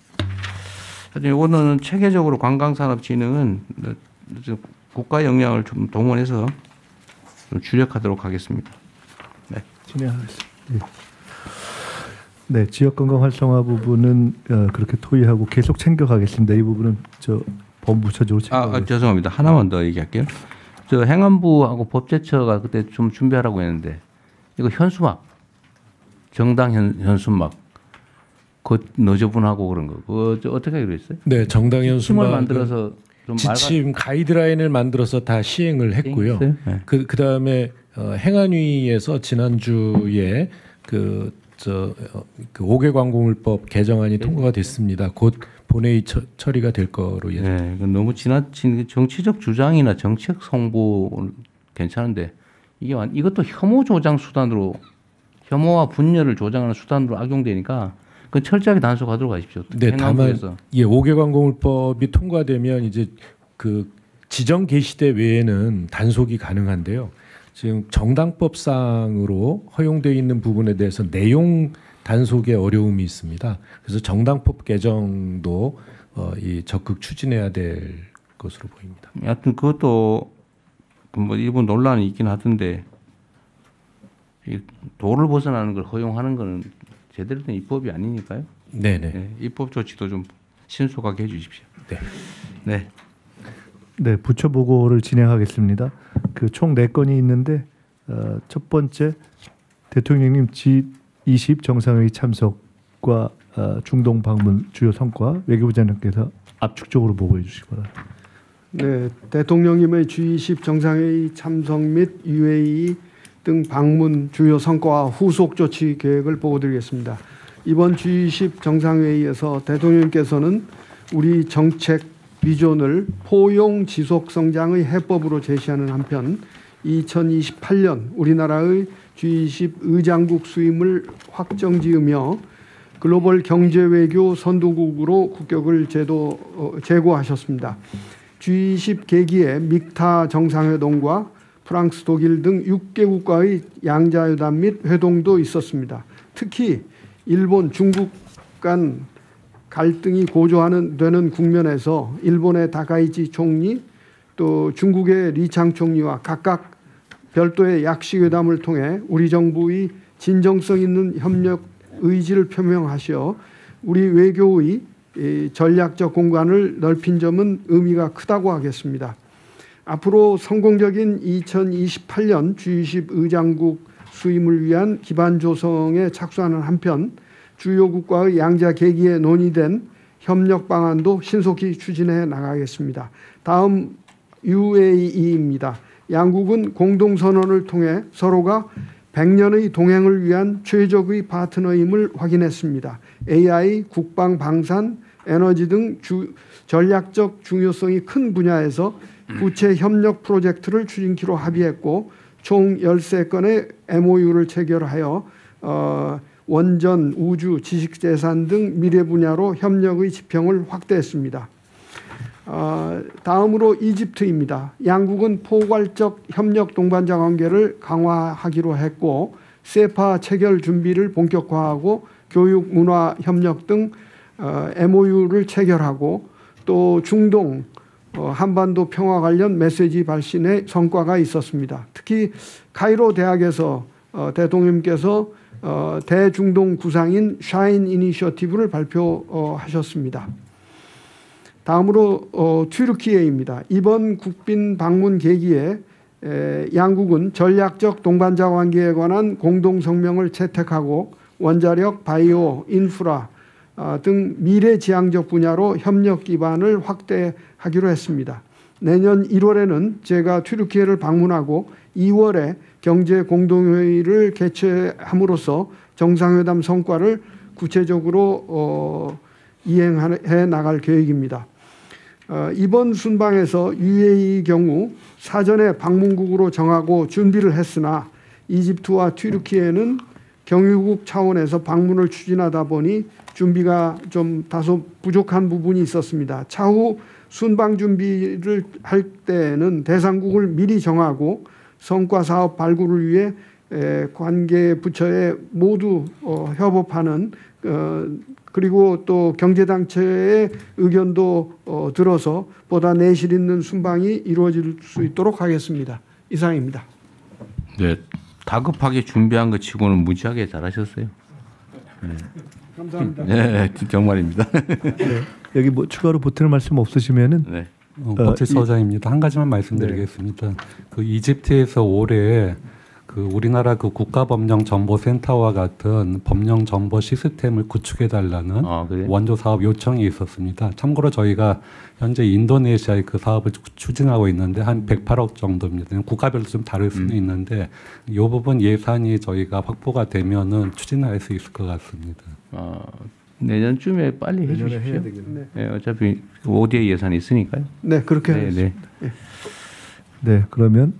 하여튼 이거는 체계적으로 관광산업 진흥은 국가 역량을 좀 동원해서 좀 주력하도록 하겠습니다. 네. 진행하겠습니다. 네, 지역 관광 활성화 부분은 그렇게 토의하고 계속 챙겨가겠습니다. 이 부분은 저 법무부처적으로 챙겨가겠습니다. 죄송합니다. 하나만 더 얘기할게요. 저 행안부하고 법제처가 그때 좀 준비하라고 했는데 이거 현수막, 정당 현수막, 그 너저분하고 그런 거, 그거 어떻게 하기로 했어요? 네, 정당 팀을 현수막 만들어서 좀 지침 가이드라인을 만들어서 다 시행을 했고요. 네. 그다음에 행안위에서 지난주에 그 5개 관공물법 개정안이 통과가 됐습니다. 곧 본회의 처리가 될 거로 예상. 네, 이건 너무 지나친 정치적 주장이나 정책 홍보 괜찮은데 이것도 혐오 조장 수단으로 혐오와 분열을 조장하는 수단으로 악용되니까 그 철저하게 단속하도록 하십시오. 네, 다만 5개 관공물법이 통과되면 이제 그 지정 게시대 외에는 단속이 가능한데요. 지금 정당법상으로 허용되어 있는 부분에 대해서 내용 단속에 어려움이 있습니다. 그래서 정당법 개정도 적극 추진해야 될 것으로 보입니다. 하여튼 그것도 뭐 일본 논란이 있긴 하던데 도를 벗어나는 걸 허용하는 것은 제대로 된 입법이 아니니까요. 네네. 네, 입법 조치도 좀 신속하게 해주십시오. 네. 네. 네, 부처 보고를 진행하겠습니다. 그 총 4건이 있는데 첫 번째 대통령님 G20 정상회의 참석과 중동 방문 주요 성과 외교부 장관께서 압축적으로 보고해 주시기 바랍니다. 네, 대통령님의 G20 정상회의 참석 및 UAE 등 방문 주요 성과와 후속 조치 계획을 보고드리겠습니다. 이번 G20 정상회의에서 대통령께서는 우리 정책 비전을 포용 지속 성장의 해법으로 제시하는 한편 2028년 우리나라의 G20 의장국 수임을 확정지으며 글로벌 경제 외교 선도국으로 국격을 제고하셨습니다. G20 계기에 믹타 정상회동과 프랑스, 독일 등 6개국과의 양자회담 및 회동도 있었습니다. 특히 일본, 중국 간 갈등이 고조되는 국면에서 일본의 다카이치 총리 또 중국의 리창 총리와 각각 별도의 약식회담을 통해 우리 정부의 진정성 있는 협력 의지를 표명하시어 우리 외교의 전략적 공간을 넓힌 점은 의미가 크다고 하겠습니다. 앞으로 성공적인 2028년 G20 의장국 수임을 위한 기반 조성에 착수하는 한편 주요 국가의 양자 계기에 논의된 협력 방안도 신속히 추진해 나가겠습니다. 다음 UAE입니다. 양국은 공동선언을 통해 서로가 100년의 동행을 위한 최적의 파트너임을 확인했습니다. AI, 국방, 방산, 에너지 등 전략적 중요성이 큰 분야에서 구체 협력 프로젝트를 추진키로 합의했고 총 13건의 MOU를 체결하여 원전, 우주, 지식재산 등 미래 분야로 협력의 지평을 확대했습니다. 다음으로 이집트입니다. 양국은 포괄적 협력 동반자 관계를 강화하기로 했고 세파 체결 준비를 본격화하고 교육, 문화 협력 등 MOU를 체결하고 또 중동, 한반도 평화 관련 메시지 발신에 성과가 있었습니다. 특히 카이로 대학에서 대통령께서 대중동 구상인 샤인 이니셔티브를 발표하셨습니다. 다음으로 튀르키예입니다. 이번 국빈 방문 계기에 양국은 전략적 동반자 관계에 관한 공동성명을 채택하고 원자력, 바이오, 인프라 등 미래지향적 분야로 협력 기반을 확대하기로 했습니다. 내년 1월에는 제가 튀르키예를 방문하고 2월에 경제 공동회의를 개최함으로써 정상회담 성과를 구체적으로 이행해 나갈 계획입니다. 이번 순방에서 UAE 경우 사전에 방문국으로 정하고 준비를 했으나 이집트와 튀르키예는 경유국 차원에서 방문을 추진하다 보니 준비가 좀 다소 부족한 부분이 있었습니다. 차후 순방 준비를 할 때는 대상국을 미리 정하고 성과 사업 발굴을 위해 관계 부처에 모두 협업하는 그리고 또 경제단체의 의견도 들어서 보다 내실 있는 순방이 이루어질 수 있도록 하겠습니다. 이상입니다. 네, 다급하게 준비한 것 치고는 무지하게 잘하셨어요. 네. 감사합니다. 네, 정말입니다. 네. 여기 뭐 추가로 보태는 말씀 없으시면은 네. 법제처장입니다. 한 가지만 말씀드리겠습니다. 네. 그 이집트에서 올해 그 우리나라 그 국가법령정보센터와 같은 법령정보 시스템을 구축해달라는 원조 사업 요청이 있었습니다. 참고로 저희가 현재 인도네시아의 그 사업을 추진하고 있는데 한 108억 정도입니다. 국가별로 좀 다를 수는 있는데 이 부분 예산이 저희가 확보가 되면은 추진할 수 있을 것 같습니다. 내년쯤에 빨리 해주십시오. 해야 되겠네요. 네, 어차피 ODA 예산이 있으니까요. 네, 그렇게 네, 하겠습니다. 네. 네, 그러면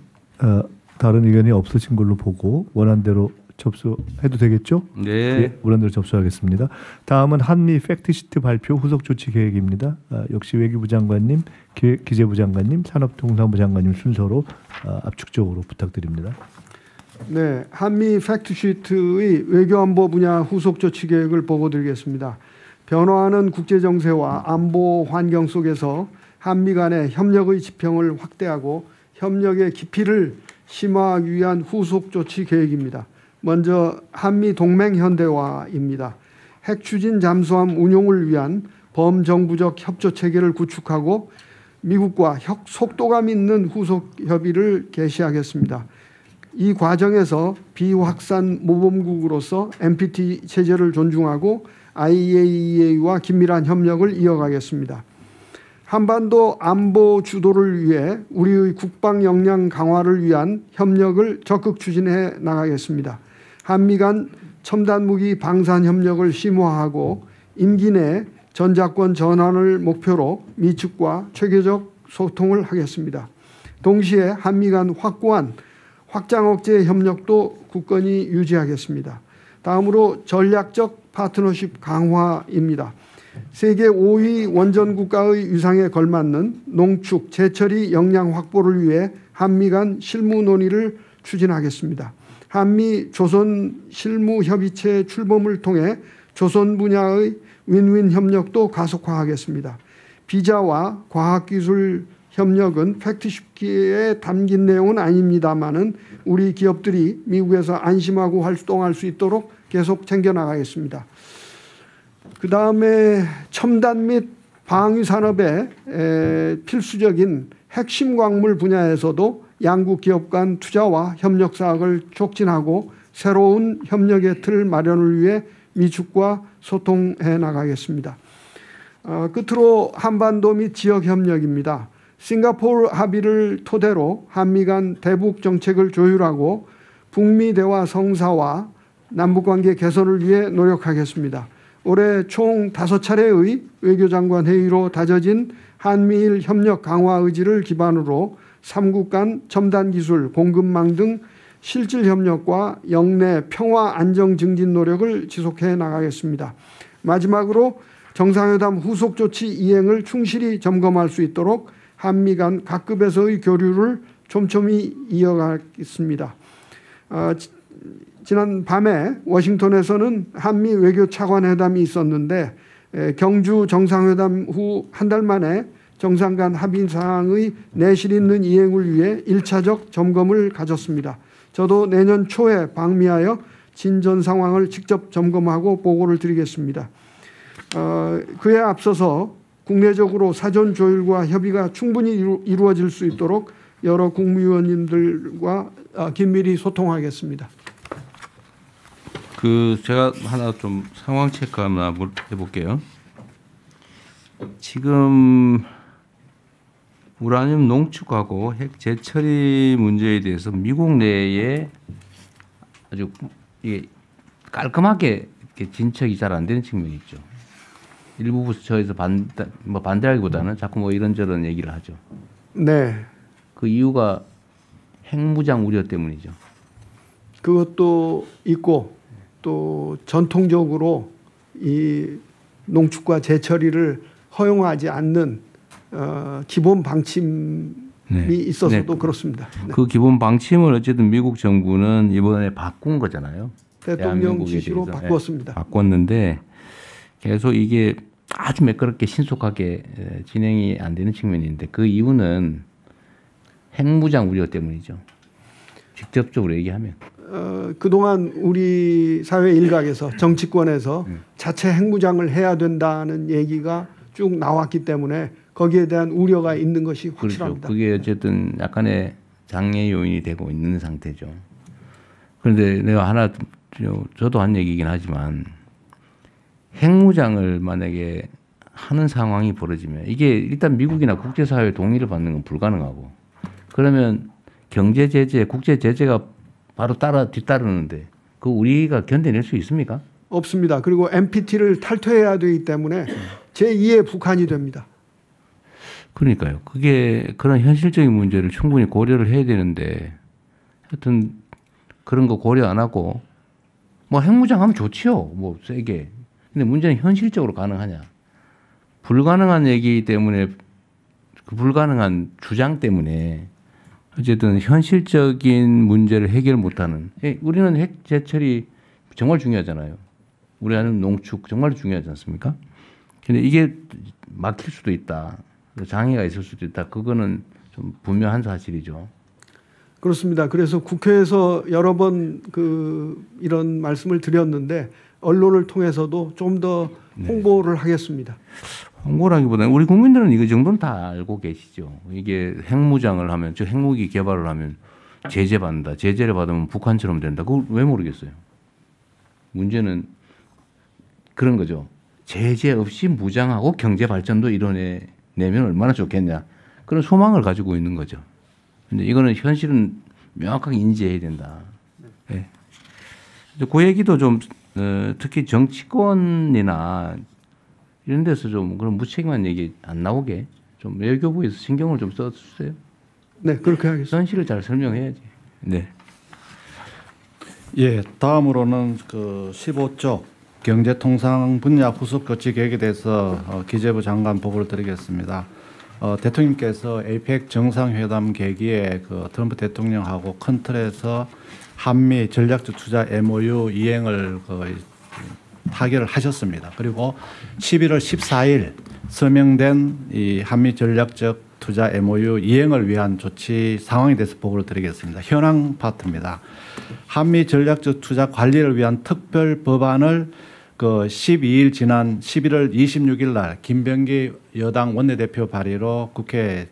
다른 의견이 없으신 걸로 보고 원안대로 접수해도 되겠죠? 네. 예, 원안대로 접수하겠습니다. 다음은 한미 팩트시트 발표 후속 조치 계획입니다. 역시 외교부 장관님, 기재부 장관님, 산업통상부 장관님 순서로 압축적으로 부탁드립니다. 네, 한미 팩트시트의 외교안보 분야 후속 조치 계획을 보고드리겠습니다. 변화하는 국제정세와 안보 환경 속에서 한미 간의 협력의 지평을 확대하고 협력의 깊이를 심화하기 위한 후속 조치 계획입니다. 먼저 한미 동맹 현대화입니다. 핵 추진 잠수함 운용을 위한 범정부적 협조 체계를 구축하고 미국과 속도감 있는 후속 협의를 개시하겠습니다. 이 과정에서 비확산 모범국으로서 NPT 체제를 존중하고 IAEA와 긴밀한 협력을 이어가겠습니다. 한반도 안보 주도를 위해 우리의 국방 역량 강화를 위한 협력을 적극 추진해 나가겠습니다. 한미 간 첨단 무기 방산 협력을 심화하고 임기 내 전작권 전환을 목표로 미측과 체계적 소통을 하겠습니다. 동시에 한미 간 확고한 확장 억제 협력도 굳건히 유지하겠습니다. 다음으로 전략적 파트너십 강화입니다. 세계 5위 원전 국가의 위상에 걸맞는 농축, 제철이 역량 확보를 위해 한미 간 실무 논의를 추진하겠습니다. 한미 조선 실무 협의체 출범을 통해 조선 분야의 윈윈 협력도 가속화하겠습니다. 비자와 과학기술 협력은 팩트시트에 담긴 내용은 아닙니다만은 우리 기업들이 미국에서 안심하고 활동할 수 있도록 계속 챙겨나가겠습니다. 그 다음에 첨단 및 방위 산업의 필수적인 핵심 광물 분야에서도 양국 기업 간 투자와 협력 사업을 촉진하고 새로운 협력의 틀 마련을 위해 미축과 소통해 나가겠습니다. 끝으로 한반도 및 지역 협력입니다. 싱가포르 합의를 토대로 한미 간 대북 정책을 조율하고 북미 대화 성사와 남북관계 개선을 위해 노력하겠습니다. 올해 총 5차례의 외교장관 회의로 다져진 한미일 협력 강화 의지를 기반으로 3국 간 첨단 기술, 공급망 등 실질 협력과 영내 평화 안정 증진 노력을 지속해 나가겠습니다. 마지막으로 정상회담 후속 조치 이행을 충실히 점검할 수 있도록 한미 간 각급에서의 교류를 촘촘히 이어가겠습니다. 지난 밤에 워싱턴에서는 한미 외교 차관 회담이 있었는데 경주 정상회담 후 한 달 만에 정상 간 합의 사항의 내실 있는 이행을 위해 1차적 점검을 가졌습니다. 저도 내년 초에 방미하여 진전 상황을 직접 점검하고 보고를 드리겠습니다. 그에 앞서서 국내적으로 사전 조율과 협의가 충분히 이루어질 수 있도록 여러 국무위원님들과 긴밀히 소통하겠습니다. 제가 하나 좀 상황 체크 한번 해볼게요. 지금 우라늄 농축하고 핵 재처리 문제에 대해서 미국 내에 아주 이게 깔끔하게 이렇게 진척이 잘 안 되는 측면이 있죠. 일부 부처에서 반대하기보다는 자꾸 뭐 이런저런 얘기를 하죠. 네. 그 이유가 핵무장 우려 때문이죠. 그것도 있고 또 전통적으로 이 농축과 재처리를 허용하지 않는 기본 방침이 있어서도 그렇습니다. 네. 그 기본 방침을 어쨌든 미국 정부는 이번에 바꾼 거잖아요. 대통령 지시로 바꿨습니다. 바꿨는데 계속 이게 아주 매끄럽게 신속하게 진행이 안 되는 측면인데 그 이유는 핵무장 우려 때문이죠. 직접적으로 얘기하면. 그동안 우리 사회 일각에서 정치권에서 자체 핵무장을 해야 된다는 얘기가 쭉 나왔기 때문에 거기에 대한 우려가 있는 것이 확실합니다. 그렇죠. 그게 어쨌든 약간의 장애 요인이 되고 있는 상태죠. 그런데 내가 하나 저도 한 얘기긴 하지만 핵무장을 만약에 하는 상황이 벌어지면 이게 일단 미국이나 국제사회의 동의를 받는 건 불가능하고 그러면 경제 제재, 국제 제재가 바로 뒤따르는데 그 우리가 견뎌낼 수 있습니까? 없습니다. 그리고 NPT를 탈퇴해야 되기 때문에 제2의 북한이 됩니다. 그러니까요. 그게 그런 현실적인 문제를 충분히 고려를 해야 되는데 하여튼 그런 거 고려 안 하고 뭐 핵무장하면 좋지요. 뭐 세게. 근데 문제는 현실적으로 가능하냐. 불가능한 얘기 때문에 그 불가능한 주장 때문에 어쨌든 현실적인 문제를 해결 못하는. 우리는 핵 재처리 정말 중요하잖아요. 우리는 농축 정말 중요하지 않습니까? 근데 이게 막힐 수도 있다. 장애가 있을 수도 있다. 그거는 좀 분명한 사실이죠. 그렇습니다. 그래서 국회에서 여러 번 이런 말씀을 드렸는데 언론을 통해서도 좀 더 홍보를 하겠습니다. 홍보라기보다는 우리 국민들은 이거 정도는 다 알고 계시죠. 이게 핵무장을 하면, 즉 핵무기 개발을 하면 제재받는다. 제재를 받으면 북한처럼 된다. 그걸 왜 모르겠어요. 문제는 그런 거죠. 제재 없이 무장하고 경제 발전도 이뤄내면 얼마나 좋겠냐. 그런 소망을 가지고 있는 거죠. 근데 이거는 현실은 명확하게 인지해야 된다. 네. 그 얘기도 좀 특히 정치권이나 이런 데서 좀 그런 무책임한 얘기 안 나오게 좀 외교부에서 신경을 좀 써주세요. 네, 그렇게 하겠습니다. 현실을 잘 설명해야지. 네. 예, 다음으로는 그 15조 경제통상 분야 후속 조치 계획에 대해서 기재부 장관 보고를 드리겠습니다. 대통령께서 APEC 정상회담 계기에 그 트럼프 대통령하고 큰 틀에서 한미 전략적 투자 MOU 이행을 타결을 하셨습니다. 그리고 11월 14일 서명된 이 한미 전략적 투자 MOU 이행을 위한 조치 상황에 대해서 보고를 드리겠습니다. 현황 파트입니다. 한미 전략적 투자 관리를 위한 특별 법안을 그 12일 지난 11월 26일 날 김병기 여당 원내대표 발의로 국회에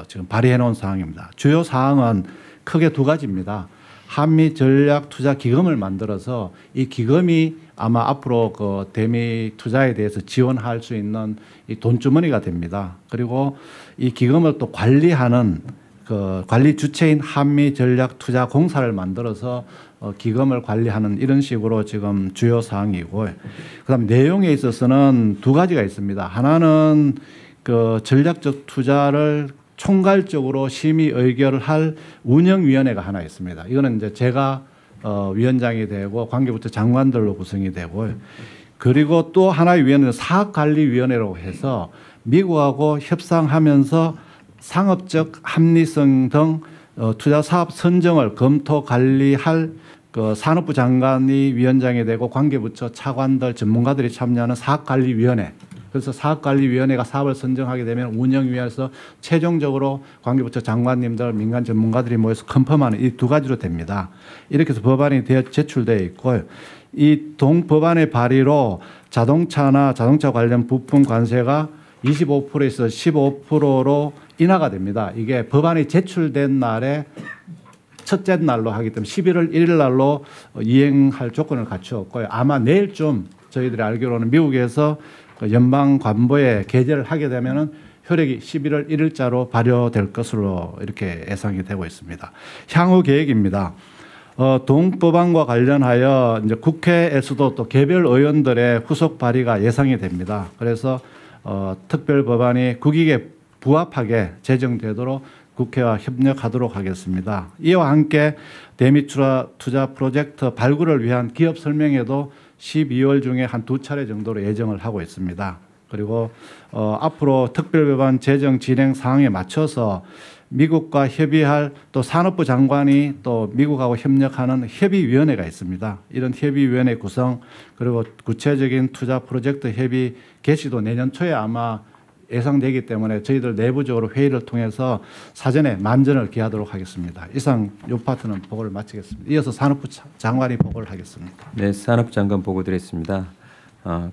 지금 발의해 놓은 사항입니다. 주요 사항은 크게 두 가지입니다. 한미 전략 투자 기금을 만들어서 이 기금이 아마 앞으로 그 대미 투자에 대해서 지원할 수 있는 이 돈주머니가 됩니다. 그리고 이 기금을 또 관리하는 그 관리 주체인 한미 전략 투자 공사를 만들어서 기금을 관리하는 이런 식으로 지금 주요 사항이고, 그다음 내용에 있어서는 두 가지가 있습니다. 하나는 그 전략적 투자를 총괄적으로 심의 의결을 할 운영위원회가 하나 있습니다. 이거는 이제 제가 위원장이 되고 관계부처 장관들로 구성이 되고요. 그리고 또 하나의 위원회는 사업관리위원회라고 해서 미국하고 협상하면서 상업적 합리성 등 투자 사업 선정을 검토 관리할 그 산업부 장관이 위원장이 되고 관계부처 차관들 전문가들이 참여하는 사업관리위원회. 그래서 사업관리위원회가 사업을 선정하게 되면 운영위에서 최종적으로 관계부처 장관님들, 민간 전문가들이 모여서 컨펌하는 이 두 가지로 됩니다. 이렇게 해서 법안이 제출되어 있고요. 이 동법안의 발의로 자동차나 자동차 관련 부품 관세가 25%에서 15%로 인하가 됩니다. 이게 법안이 제출된 날에 첫째 날로 하기 때문에 11월 1일 날로 이행할 조건을 갖추었고요. 아마 내일쯤 저희들이 알기로는 미국에서 연방 관보에 게재를 하게 되면은 효력이 11월 1일자로 발효될 것으로 이렇게 예상이 되고 있습니다. 향후 계획입니다. 동법안과 관련하여 이제 국회에서도 또 개별 의원들의 후속 발의가 예상이 됩니다. 그래서 특별 법안이 국익에 부합하게 제정되도록 국회와 협력하도록 하겠습니다. 이와 함께 대미 투자 프로젝트 발굴을 위한 기업 설명회도 12월 중에 한 두 차례 정도로 예정을 하고 있습니다. 그리고 앞으로 특별법안 제정 진행 상황에 맞춰서 미국과 협의할 또 산업부 장관이 또 미국하고 협력하는 협의위원회가 있습니다. 이런 협의위원회 구성 그리고 구체적인 투자 프로젝트 협의 개시도 내년 초에 아마 예상되기 때문에 저희들 내부적으로 회의를 통해서 사전에 만전을 기하도록 하겠습니다. 이상 이 파트는 보고를 마치겠습니다. 이어서 산업부 장관이 보고를 하겠습니다. 네, 산업부 장관 보고 드리겠습니다.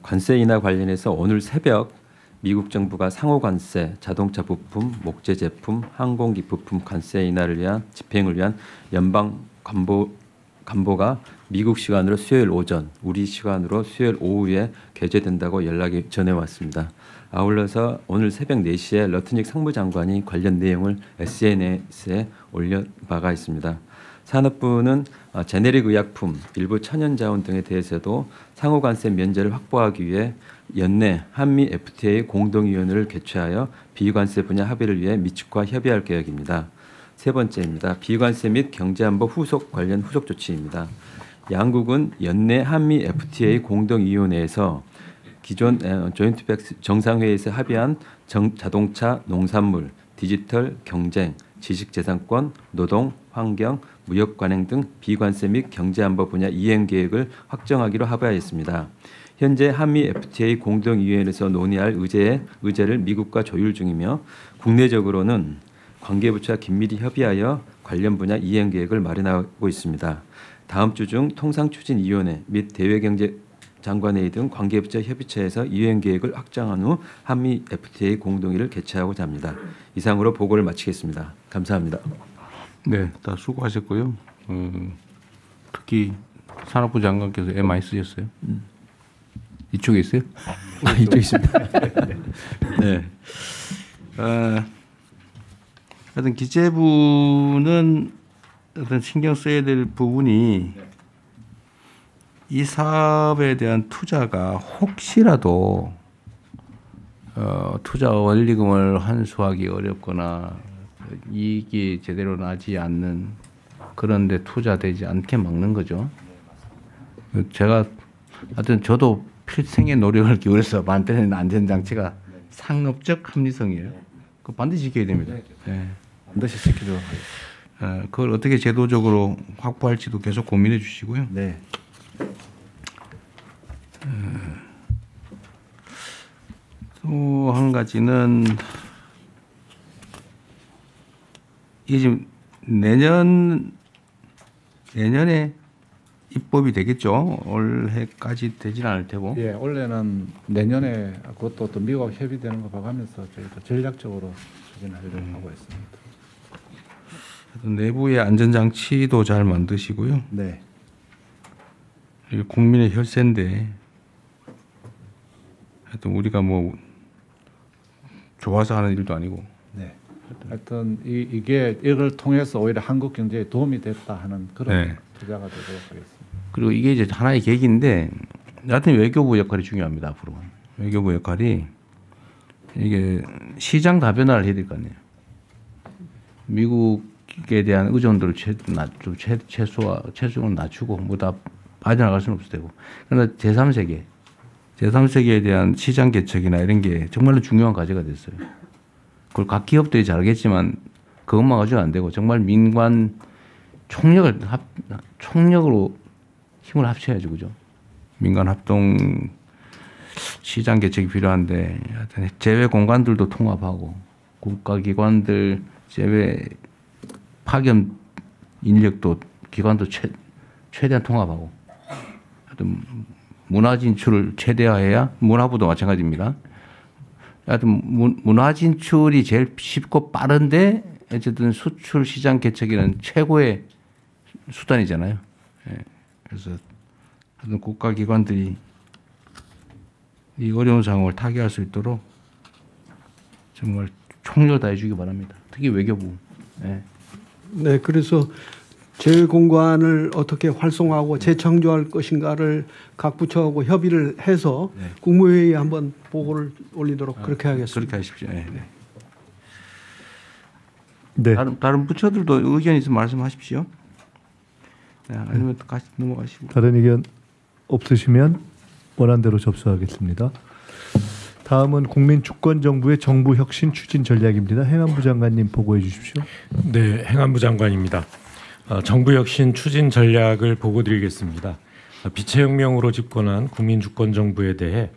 관세 인하 관련해서 오늘 새벽 미국 정부가 상호 관세, 자동차 부품, 목재 제품, 항공기 부품 관세 인하를 위한 집행을 위한 연방 관보가 미국 시간으로 수요일 오전, 우리 시간으로 수요일 오후에 개최된다고 연락이 전해왔습니다. 아울러서 오늘 새벽 4시에 러트닉 상무장관이 관련 내용을 SNS에 올린 바가 있습니다. 산업부는 제네릭 의약품, 일부 천연자원 등에 대해서도 상호관세 면제를 확보하기 위해 연내 한미 FTA 공동위원회를 개최하여 비관세 분야 합의를 위해 미측과 협의할 계획입니다. 세 번째입니다. 비관세 및 경제안보 관련 후속 조치입니다. 양국은 연내 한미 FTA 공동위원회에서 기존 조인트백스 정상회의에서 합의한 자동차, 농산물, 디지털, 경쟁, 지식재산권, 노동, 환경, 무역 관행 등 비관세 및 경제안보 분야 이행 계획을 확정하기로 합의하였습니다. 현재 한미 FTA 공동위원회에서 논의할 의제를 미국과 조율 중이며 국내적으로는 관계부처와 긴밀히 협의하여 관련 분야 이행 계획을 마련하고 있습니다. 다음 주 중 통상추진위원회 및 대외경제장관회의 등 관계부처 협의체에서 이행 계획을 확정한 후 한미 FTA 공동회의를 개최하고자 합니다. 이상으로 보고를 마치겠습니다. 감사합니다. 네, 다 수고하셨고요. 특히 산업부 장관께서 애 많이 쓰셨어요. 이쪽에 있어요? 이쪽에 있습니다. 네. 하여튼 기재부는 어떤 신경 써야 될 부분이 이 사업에 대한 투자가 혹시라도 투자 원리금을 환수하기 어렵거나 이익이 제대로 나지 않는 그런 데 투자되지 않게 막는 거죠. 제가 하여튼 저도 필생의 노력을 기울여서 만드는 안전장치가 상업적 합리성이에요. 그 반드시 지켜야 됩니다. 네. 반드시 지키도록 하겠습니다. 그걸 어떻게 제도적으로 확보할지도 계속 고민해 주시고요. 네. 또 한 가지는 이게 지금 내년에 입법이 되겠죠. 올해까지 되지는 않을 테고. 예, 원래는 내년에 그것도 또 미국하고 협의되는 거 봐가면서 저희도 전략적으로 추진하려고 하고 있습니다. 내부의 안전장치도 잘 만드시고요. 네. 이게 국민의 혈세인데 하여튼 우리가 뭐 좋아서 하는 일도 아니고. 네. 하여튼 이게 이걸 통해서 오히려 한국 경제에 도움이 됐다 하는 그런 투자가 되도록 하겠습니다. 그리고 이게 이제 하나의 계기인데, 하여튼 외교부 역할이 중요합니다. 앞으로 외교부 역할이 이게 시장 다변화를 해야 될 거 아니에요. 미국에 대한 의존도를 최소한 낮추고 뭐 다 빠져나갈 수는 없을 테고. 그러나 제3세계에 대한 시장 개척이나 이런 게 정말로 중요한 과제가 됐어요. 그걸 각 기업들이 잘하겠지만 그것만 가지고 안 되고 정말 민관 총력으로 힘을 합쳐야죠, 그죠? 민간 합동 시장 개척이 필요한데 하여튼 제외 공간들도 통합하고 국가기관들 제외 파견 인력도 기관도 최대한 통합하고 하여튼 문화 진출을 최대화해야 문화부도 마찬가지입니다. 하여튼 문화 진출이 제일 쉽고 빠른데 어쨌든 수출 시장 개척에는 최고의 수단이잖아요. 예. 그래서 하여튼 국가기관들이 이 어려운 상황을 타개할 수 있도록 정말 총력을 다해 주기 바랍니다. 특히 외교부. 예. 네, 그래서 재공관을 어떻게 활성화하고 재창조할 것인가를 각 부처하고 협의를 해서 국무회의에 한번 보고를 올리도록 그렇게 하겠습니다. 그렇게 하십시오. 네. 네. 다른 부처들도 의견 있으면 말씀하십시오. 네, 아니면 다시 넘어가시고. 다른 의견 없으시면 원안대로 접수하겠습니다. 다음은 국민주권정부의 정부혁신 추진 전략입니다. 행안부 장관님 보고해 주십시오. 네, 행안부 장관입니다. 정부혁신 추진 전략을 보고드리겠습니다. 비체혁명으로 집권한 국민주권정부에 대해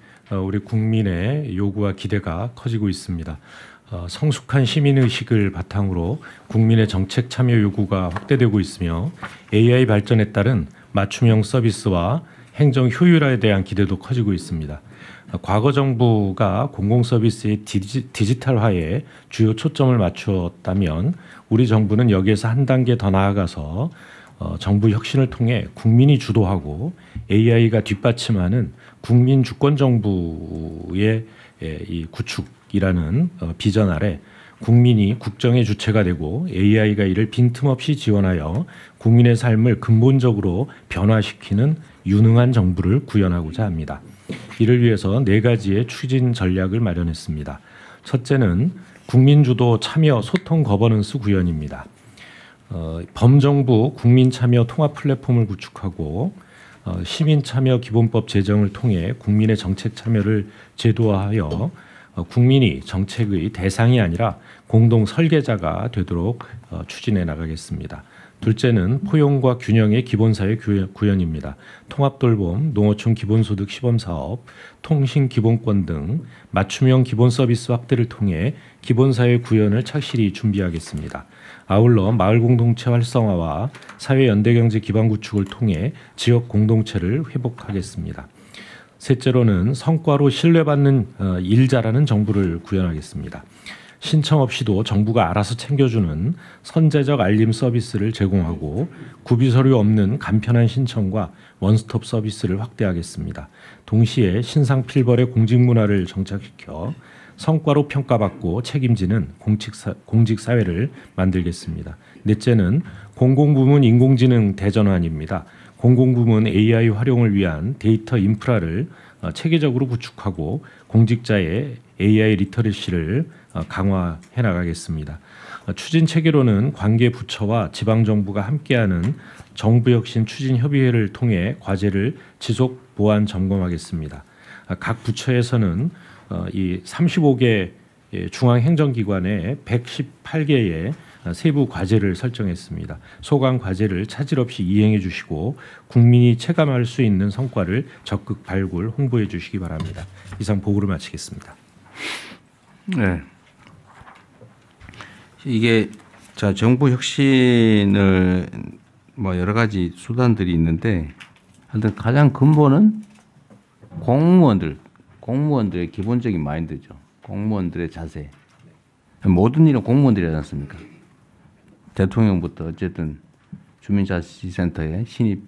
우리 국민의 요구와 기대가 커지고 있습니다. 성숙한 시민의식을 바탕으로 국민의 정책 참여 요구가 확대되고 있으며 AI 발전에 따른 맞춤형 서비스와 행정 효율화에 대한 기대도 커지고 있습니다. 과거 정부가 공공서비스의 디지털화에 주요 초점을 맞추었다면 우리 정부는 여기에서 한 단계 더 나아가서 정부 혁신을 통해 국민이 주도하고 AI가 뒷받침하는 국민 주권 정부의 이 구축이라는 비전 아래 국민이 국정의 주체가 되고 AI가 이를 빈틈없이 지원하여 국민의 삶을 근본적으로 변화시키는 유능한 정부를 구현하고자 합니다. 이를 위해서 4가지의 추진 전략을 마련했습니다. 첫째는 국민주도 참여 소통 거버넌스 구현입니다. 범정부 국민참여 통합 플랫폼을 구축하고 시민참여 기본법 제정을 통해 국민의 정책 참여를 제도화하여 국민이 정책의 대상이 아니라 공동 설계자가 되도록 추진해 나가겠습니다. 둘째는 포용과 균형의 기본사회 구현입니다. 통합돌봄, 농어촌 기본소득 시범사업, 통신기본권 등 맞춤형 기본서비스 확대를 통해 기본사회 구현을 착실히 준비하겠습니다. 아울러 마을공동체 활성화와 사회연대경제 기반 구축을 통해 지역 공동체를 회복하겠습니다. 셋째로는 성과로 신뢰받는 일 잘하는 정부를 구현하겠습니다. 신청 없이도 정부가 알아서 챙겨주는 선제적 알림 서비스를 제공하고 구비서류 없는 간편한 신청과 원스톱 서비스를 확대하겠습니다. 동시에 신상필벌의 공직문화를 정착시켜 성과로 평가받고 책임지는 공직사회를 만들겠습니다. 넷째는 공공부문 인공지능 대전환입니다. 공공부문 AI 활용을 위한 데이터 인프라를 체계적으로 구축하고 공직자의 AI 리터러시를 강화해 나가겠습니다. 추진 체계로는 관계 부처와 지방 정부가 함께하는 정부혁신 추진협의회를 통해 과제를 지속 보완 점검하겠습니다. 각 부처에서는 이 35개 중앙행정기관에 118개의 세부 과제를 설정했습니다. 소관 과제를 차질 없이 이행해 주시고 국민이 체감할 수 있는 성과를 적극 발굴, 홍보해 주시기 바랍니다. 이상 보고를 마치겠습니다. 네. 이게 자 정부 혁신을 뭐 여러 가지 수단들이 있는데 하여튼 가장 근본은 공무원들의 기본적인 마인드죠. 공무원들의 자세. 모든 일은 공무원들이 하지 않습니까? 대통령부터 어쨌든 주민자치센터의 신입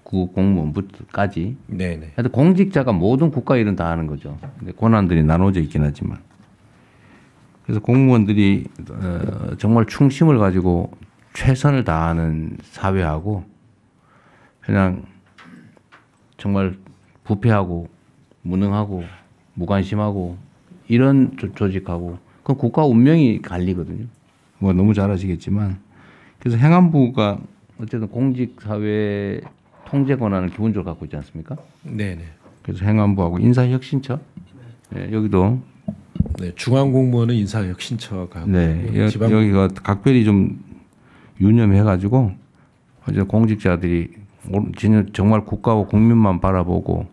구 공무원부터까지. 네네. 하여튼 공직자가 모든 국가 일은 다 하는 거죠. 근데 권한들이 나눠져 있긴 하지만. 그래서 공무원들이 정말 충심을 가지고 최선을 다하는 사회하고 그냥 정말 부패하고 무능하고 무관심하고 이런 조직하고 그 국가 운명이 갈리거든요. 뭐 너무 잘 아시겠지만 그래서 행안부가 어쨌든 공직사회 통제 권한을 기본적으로 갖고 있지 않습니까? 네네. 그래서 행안부하고 인사혁신처 네, 여기도 네, 중앙공무원은 인사혁신처가 네, 여기가 각별히 좀 유념해가지고 이제 공직자들이 정말 국가와 국민만 바라보고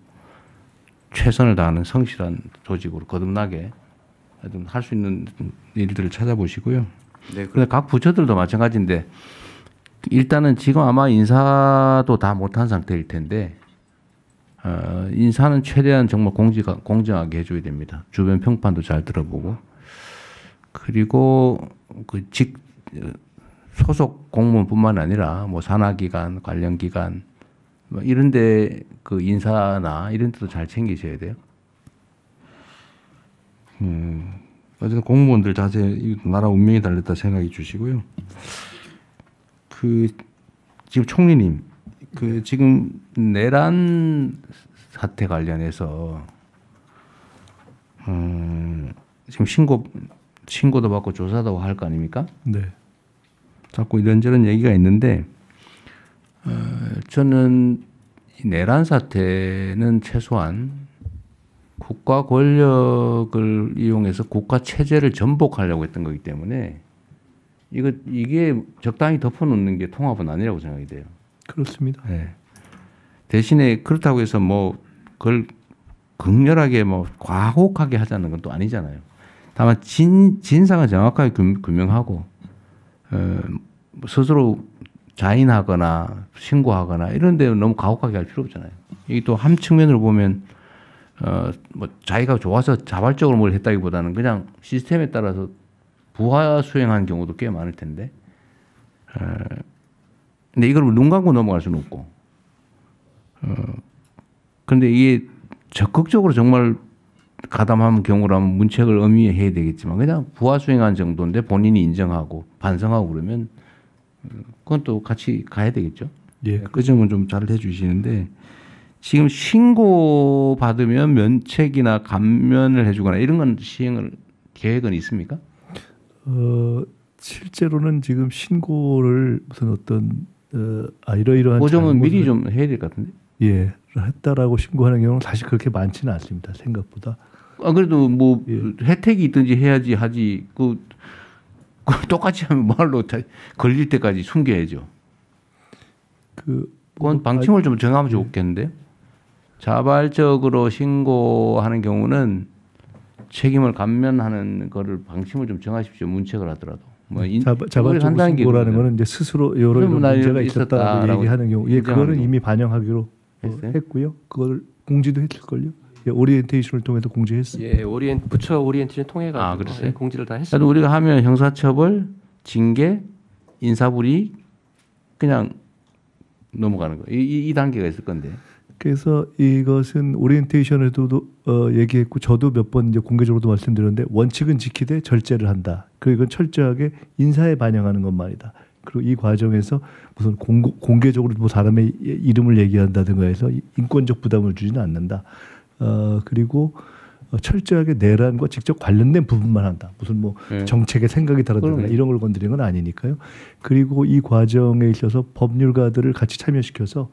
최선을 다하는 성실한 조직으로 거듭나게 할 수 있는 일들을 찾아보시고요. 네. 그런데 각 부처들도 마찬가지인데 일단은 지금 아마 인사도 다 못한 상태일 텐데 인사는 최대한 정말 공정하게 해줘야 됩니다. 주변 평판도 잘 들어보고 그리고 그 소속 공무원뿐만 아니라 뭐 산하기관, 관련기관 뭐 이런데 그 인사나 이런 데도 잘 챙기셔야 돼요. 어쨌든 공무원들 자세 나라 운명이 달렸다 생각해 주시고요. 그 지금 총리님 그 지금 내란 사태 관련해서 지금 신고도 받고 조사도 할 거 아닙니까? 네. 자꾸 이런저런 얘기가 있는데 저는 이 내란 사태는 최소한 국가 권력을 이용해서 국가 체제를 전복하려고 했던 거기 때문에 이게 적당히 덮어놓는 게 통합은 아니라고 생각이 돼요. 그렇습니다. 네. 대신에 그렇다고 해서 뭐 그걸 극렬하게 뭐 과혹하게 하자는 건 또 아니잖아요. 다만 진상을 정확하게 규명하고 스스로 자인하거나 신고하거나 이런 데 너무 가혹하게 할 필요 없잖아요. 이게 또 한 측면으로 보면 뭐 자기가 좋아서 자발적으로 뭘 했다기보다는 그냥 시스템에 따라서 부하 수행한 경우도 꽤 많을 텐데 근데 이걸 눈 감고 넘어갈 수는 없고 그런데 이게 적극적으로 정말 가담한 경우라면 문책을 엄히해야 되겠지만 그냥 부하 수행한 정도인데 본인이 인정하고 반성하고 그러면 그건 또 같이 가야 되겠죠. 예. 그 점은 좀 잘 해주시는데 지금 신고 받으면 면책이나 감면을 해주거나 이런 건 시행을 계획은 있습니까? 실제로는 지금 신고를 무슨 어떤 이러이러한 그 점은 미리 좀 해야 될 것 같은데. 예, 했다라고 신고하는 경우는 사실 그렇게 많지는 않습니다. 생각보다. 그래도 뭐 혜택이 있든지 해야지 하지. 그 똑같이 하면 말로 걸릴 때까지 숨겨야죠. 그건 방침을 좀 정하면 좋겠는데요. 자발적으로 신고하는 경우는 책임을 감면하는 거를 방침을 좀 정하십시오. 문책을 하더라도. 뭐 자발적으로 신고라는 거는 이제 스스로 여러 문제가 있었다라고 얘기하는 경우, 예, 그거는 이미 반영하기로 했고요. 그걸 공지도 했을걸요. 예, 오리엔테이션을 통해서 공지했어요. 예, 부처 오리엔테이션 통해가지고 예, 공지를 다 했습니다. 우리가 하면 형사처벌, 징계, 인사불이익 그냥 넘어가는 거. 이 단계가 있을 건데. 그래서 이것은 오리엔테이션에도 얘기했고 저도 몇 번 이제 공개적으로도 말씀드렸는데 원칙은 지키되 절제를 한다. 그리고 이건 철저하게 인사에 반영하는 것만이다. 그리고 이 과정에서 무슨 공개적으로 뭐 사람의 이름을 얘기한다든가 해서 인권적 부담을 주지는 않는다. 그리고 철저하게 내란과 직접 관련된 부분만 한다. 무슨 뭐 정책의 생각이 다르다거나 이런 걸 건드리는 건 아니니까요. 그리고 이 과정에 있어서 법률가들을 같이 참여시켜서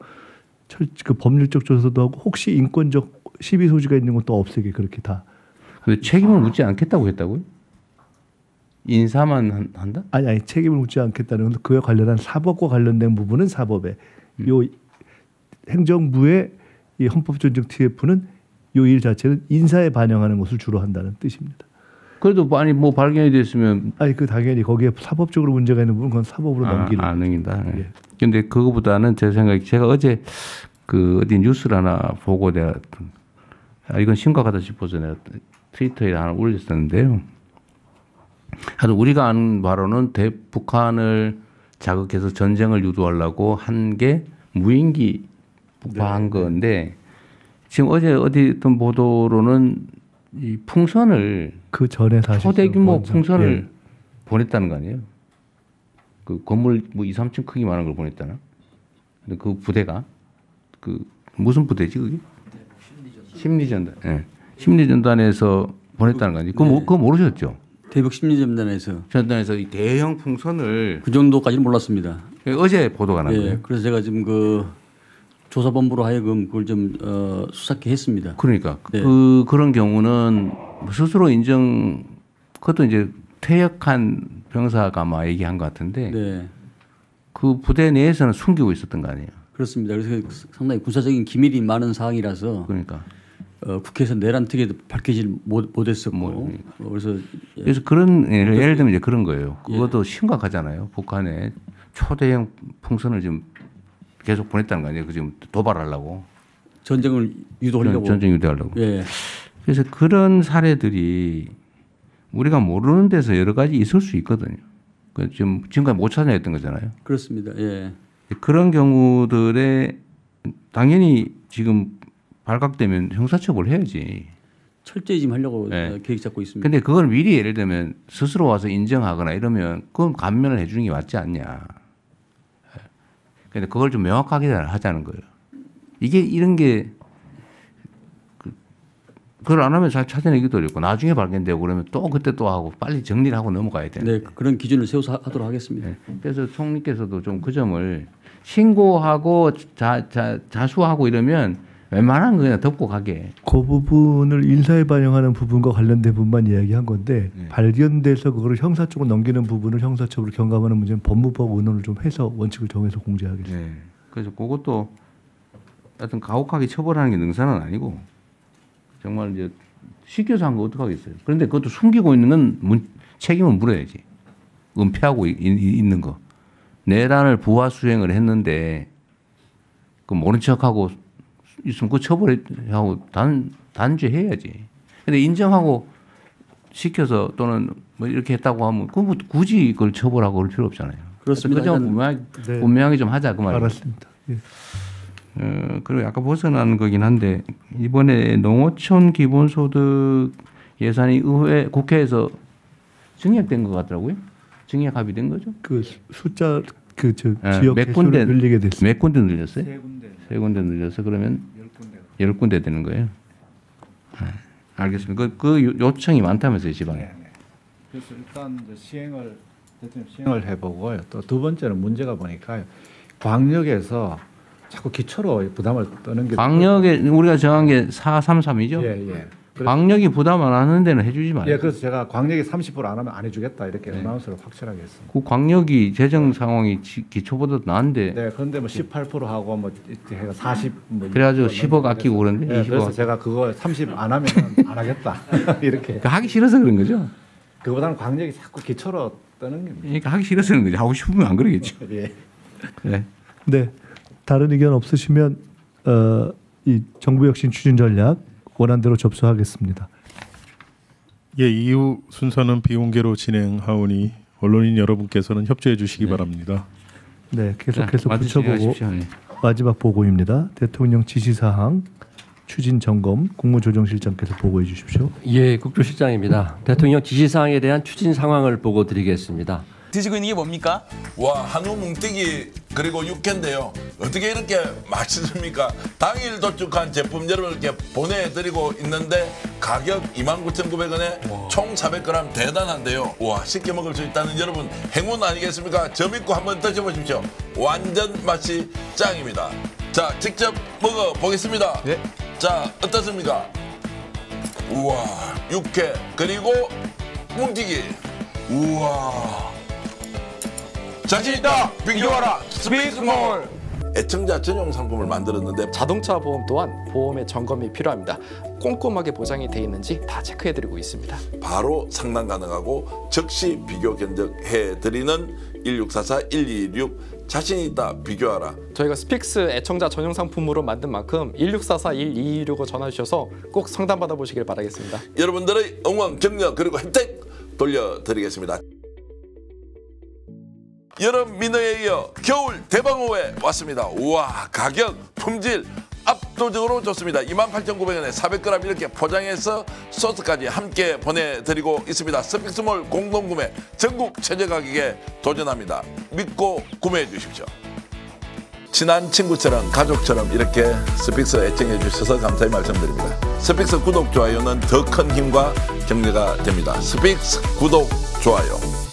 그 법률적 조사도 하고 혹시 인권적 시비 소지가 있는 것도 없애게 그렇게 다. 근데 책임을 묻지 않겠다고 했다고요? 인사만 한다? 아니 책임을 묻지 않겠다는 건 그와 관련한 사법과 관련된 부분은 사법에 요 행정부의 이 헌법조정 TF는 요 일 자체는 인사에 반영하는 것을 주로 한다는 뜻입니다. 그래도 아니 뭐 발견이 됐으면 아니 그 당연히 거기에 사법적으로 문제가 있는 부분 그건 사법으로 넘기는. 안 넘긴다. 예. 근데 그거보다는 제 생각에 제가 어제 그 어디 뉴스를 하나 보고 내가 이건 심각하다 싶어서 내가 트위터에 하나 올렸었는데요. 하여튼 우리가 아는 바로는 북한을 자극해서 전쟁을 유도하려고 한 게 무인기 폭파한 건데 지금 어제 어디 어떤 보도로는 이 풍선을 그 전에 사실 초대규모 풍선을 보냈다는 거 아니에요? 그 건물 뭐 2, 3층 크기만한 걸 보냈다나? 근데 그 부대가 그 무슨 부대지 그게? 심리전단. 예. 심리전단에서 보냈다는 거 아니에요? 그거 모르셨죠? 대북 심리전단에서 전단에서 이 대형 풍선을 그 정도까지는 몰랐습니다. 어제 보도가 난 거예요. 그래서 제가 지금 그 조사본부로 하여금 그걸 좀 수사케 했습니다. 그러니까 네. 그런 경우는 스스로 인정 그것도 이제 퇴역한 병사가 아마 얘기한 것 같은데 네. 그 부대 내에서는 숨기고 있었던 거 아니에요? 그렇습니다. 그래서 상당히 군사적인 기밀이 많은 사항이라서 그러니까 국회에서 내란 특위에도 밝히질 못했었고 그래서 그런 예를 들면 이제 그런 거예요. 그것도 심각하잖아요. 북한에 초대형 풍선을 지금 계속 보냈다는 거 아니에요? 그 지금 도발하려고 전쟁을 유도하려고. 전쟁 유도하려고. 예. 그래서 그런 사례들이 우리가 모르는 데서 여러 가지 있을 수 있거든요. 지금까지 못 찾아냈던 거잖아요. 그렇습니다. 예. 그런 경우들에 당연히 지금 발각되면 형사처벌을 해야지. 철저히 지금 하려고 계획 잡고 있습니다. 근데 그걸 미리 예를 들면 스스로 와서 인정하거나 이러면 그건 감면을 해주는 게 맞지 않냐. 근데 그걸 좀 명확하게 하자는 거예요. 이게 이런 게 그걸 안 하면 잘 찾아내기도 어렵고 나중에 발견되고 그러면 또 그때 또 하고 빨리 정리를 하고 넘어가야 되는데. 네, 그런 기준을 세워서 하도록 하겠습니다. 네. 그래서 총리께서도 좀 그 점을 신고하고 자수하고 이러면 웬만한 거 그냥 덮고 가게. 그 부분을 인사에 반영하는 부분과 관련된 부분만 이야기한 건데 발견돼서 그걸 형사 쪽으로 넘기는 부분을 형사처벌로 경감하는 문제는 법무부하고 의논을 좀 해서 원칙을 정해서 공제하겠습니다. 네. 그래서 그것도 하여튼 가혹하게 처벌하는 게 능사는 아니고 정말 이제 시켜서 한 거 어떡하겠어요. 그런데 그것도 숨기고 있는 건 책임을 물어야지. 은폐하고 있는 거. 내란을 부하 수행을 했는데 그 모른 척하고 있으면 그 처벌하고 단죄해야지. 근데 인정하고 시켜서 또는 뭐 이렇게 했다고 하면 그 굳이 그걸 처벌하고 그럴 필요 없잖아요. 그렇습니다. 그 점은 분명하게 좀 하자 그 말이에요. 알았습니다. 예. 그리고 약간 벗어나는 거긴 한데 이번에 농어촌 기본소득 예산이 국회에서 증액된 것 같더라고요. 증액 합의된 거죠? 그 숫자 지역 몇 군데 늘리게 됐습니다. 몇 군데 늘렸어요? 세 군데 늘려서 그러면 10군데 되는 거예요. 알겠습니다. 그 요청이 많다면서요, 지방에. 네. 그래서 일단 시행을 해보고요. 또 두 번째는 문제가 보니까 광역에서 자꾸 기초로 부담을 떠는 게 광역에 우리가 정한 게 433이죠? 예. 광역이 부담 안 하는 데는 해주지 말아요. 예, 그래서 제가 광역이 30% 안 하면 안 해주겠다 이렇게 어나운스를 확실하게 했습니다. 그 광역이 재정 상황이 기초보다 나은데. 네, 그런데 뭐 18% 하고 뭐 40. 그래가지고 10억 아끼고 그런데. 네, 그래서 제가 그거 30 안 하면 안 하겠다 이렇게. 하기 싫어서 그런 거죠. 그보다는 광역이 자꾸 기초로 떠는 겁니다. 그러니까 하기 싫어서 그런 거죠. 하고 싶으면 안 그러겠죠. 예. 네. 네. 다른 의견 없으시면 이 정부혁신 추진 전략 원안대로 접수하겠습니다. 예, 이후 순서는 비공개로 진행하오니 언론인 여러분께서는 협조해 주시기 바랍니다. 네, 계속해서 붙여보고 네. 마지막 보고입니다. 대통령 지시사항 추진 점검 국무조정실장께서 보고해 주십시오. 예, 국조실장입니다. 대통령 지시사항에 대한 추진 상황을 보고 드리겠습니다. 드시고 있는 게 뭡니까? 와, 한우 뭉태기 그리고 육회인데요. 어떻게 이렇게 맛있습니까? 당일 도축한 제품 여러분께 보내드리고 있는데 가격 29,900원에 총 400g 대단한데요. 와, 쉽게 먹을 수 있다는 여러분 행운 아니겠습니까? 점 있고 한번 드셔보십시오. 완전 맛이 짱입니다. 자, 직접 먹어보겠습니다. 네. 자, 어떻습니까? 우와, 육회 그리고 뭉티기. 우와, 자신있다 비교하라 스픽스몰. 애청자 전용 상품을 만들었는데 자동차 보험 또한 보험의 점검이 필요합니다. 꼼꼼하게 보장이 돼 있는지 다 체크해드리고 있습니다. 바로 상담 가능하고 즉시 비교 견적해드리는 1644-1226 자신있다 비교하라. 저희가 스픽스 애청자 전용 상품으로 만든 만큼 1644-1226을 전화주셔서 꼭 상담받아 보시길 바라겠습니다. 여러분들의 응원, 격려 그리고 혜택 돌려드리겠습니다. 여름 민어에 이어 겨울 대방어회 왔습니다. 우와, 가격, 품질 압도적으로 좋습니다. 28,900원에 400g 이렇게 포장해서 소스까지 함께 보내드리고 있습니다. 스픽스몰 공동구매 전국 최저 가격에 도전합니다. 믿고 구매해 주십시오. 친한 친구처럼 가족처럼 이렇게 스픽스 애청해 주셔서 감사히 말씀드립니다. 스픽스 구독, 좋아요는 더 큰 힘과 격려가 됩니다. 스픽스 구독, 좋아요.